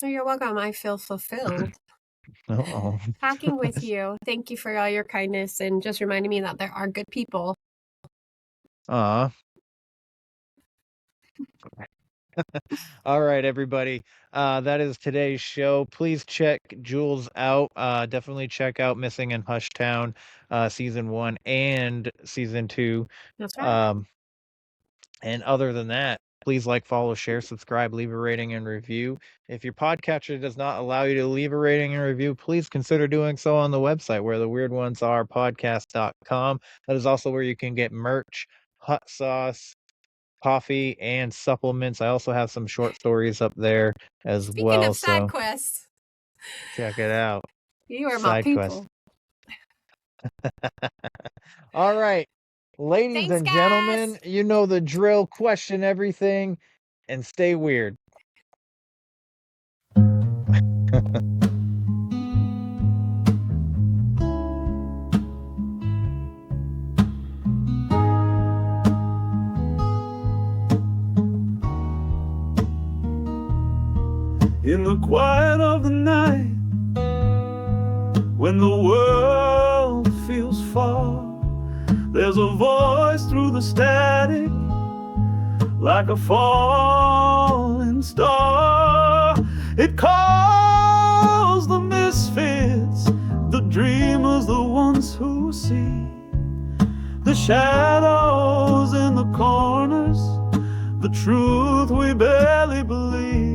[SPEAKER 3] Oh, you're welcome. I feel fulfilled
[SPEAKER 5] Oh.
[SPEAKER 3] talking with you. Thank you for all your kindness and just reminding me that there are good people.
[SPEAKER 5] Aw. All right, everybody. That is today's show. Please check Jules out. Definitely check out Missing in Hushtown, season 1 and season 2.
[SPEAKER 3] That's right.
[SPEAKER 5] And other than that, Please like, follow, share, subscribe, leave a rating and review. If your podcatcher does not allow you to leave a rating and review, please consider doing so on the website, where the weird ones are podcast.com. That is also where you can get merch, hot sauce, coffee, and supplements. I also have some short stories up there as
[SPEAKER 3] Speaking
[SPEAKER 5] well,
[SPEAKER 3] of side
[SPEAKER 5] so
[SPEAKER 3] quests,
[SPEAKER 5] check it out.
[SPEAKER 3] you are my
[SPEAKER 5] Side quest.
[SPEAKER 3] people.
[SPEAKER 5] All right, ladies
[SPEAKER 3] Thanks,
[SPEAKER 5] and
[SPEAKER 3] guys.
[SPEAKER 5] gentlemen, you know the drill. Question everything and stay weird.
[SPEAKER 6] In the quiet of the night, when the world feels far, there's a voice through the static, like a falling star. It calls the misfits, the dreamers, the ones who see the shadows in the corners, the truth we barely believe.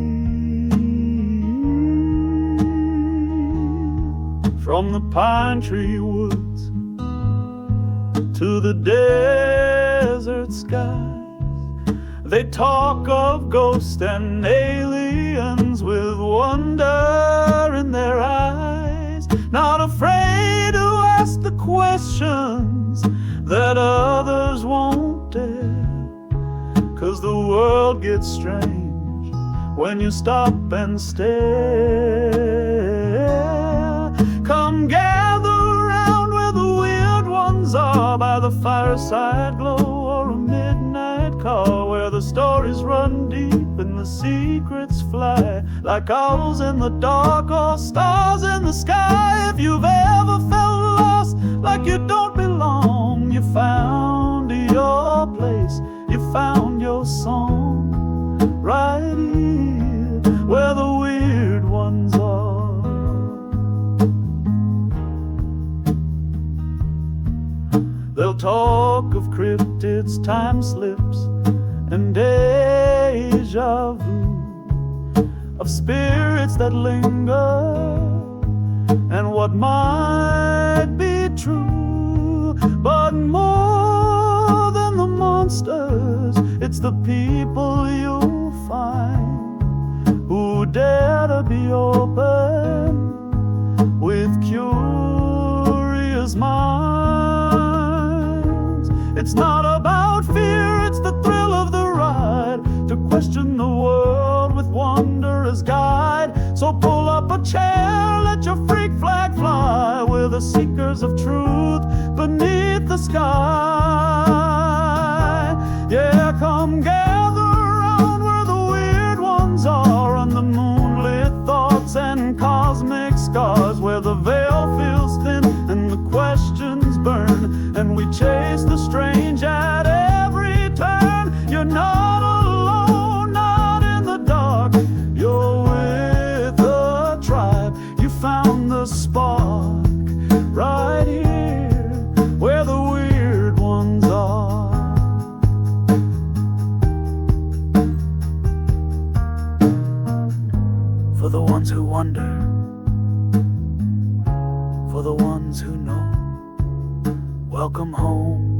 [SPEAKER 6] From the pine tree woods to the desert skies, they talk of ghosts and aliens with wonder in their eyes, not afraid to ask the questions that others won't dare, 'cause the world gets strange when you stop and stare. Come gather around where the weird ones are, by the fireside glow or a midnight call, where the stories run deep and the secrets fly like owls in the dark or stars in the sky. If you've ever felt lost, like you don't belong, you found your place, you found your song, right here where the weird ones are. They'll talk of cryptids, time slips, and deja vu, of spirits that linger, and what might be true. But more than the monsters, it's the people you'll find who dare to be open with curious minds. It's not about fear, it's the thrill of the ride, to question the world with wonder as guide. So pull up a chair, let your freak flag fly, we're the seekers of truth beneath the sky. Yeah, come gather around where the weird ones are, on the moonlit thoughts and cosmic scars, where the veil feels thin and the questions burn, and we chase the strange at every turn. You're not alone, not in the dark, you're with a tribe. You found the spark right here where the weird ones are. For the ones who wonder, for the ones who know, welcome home.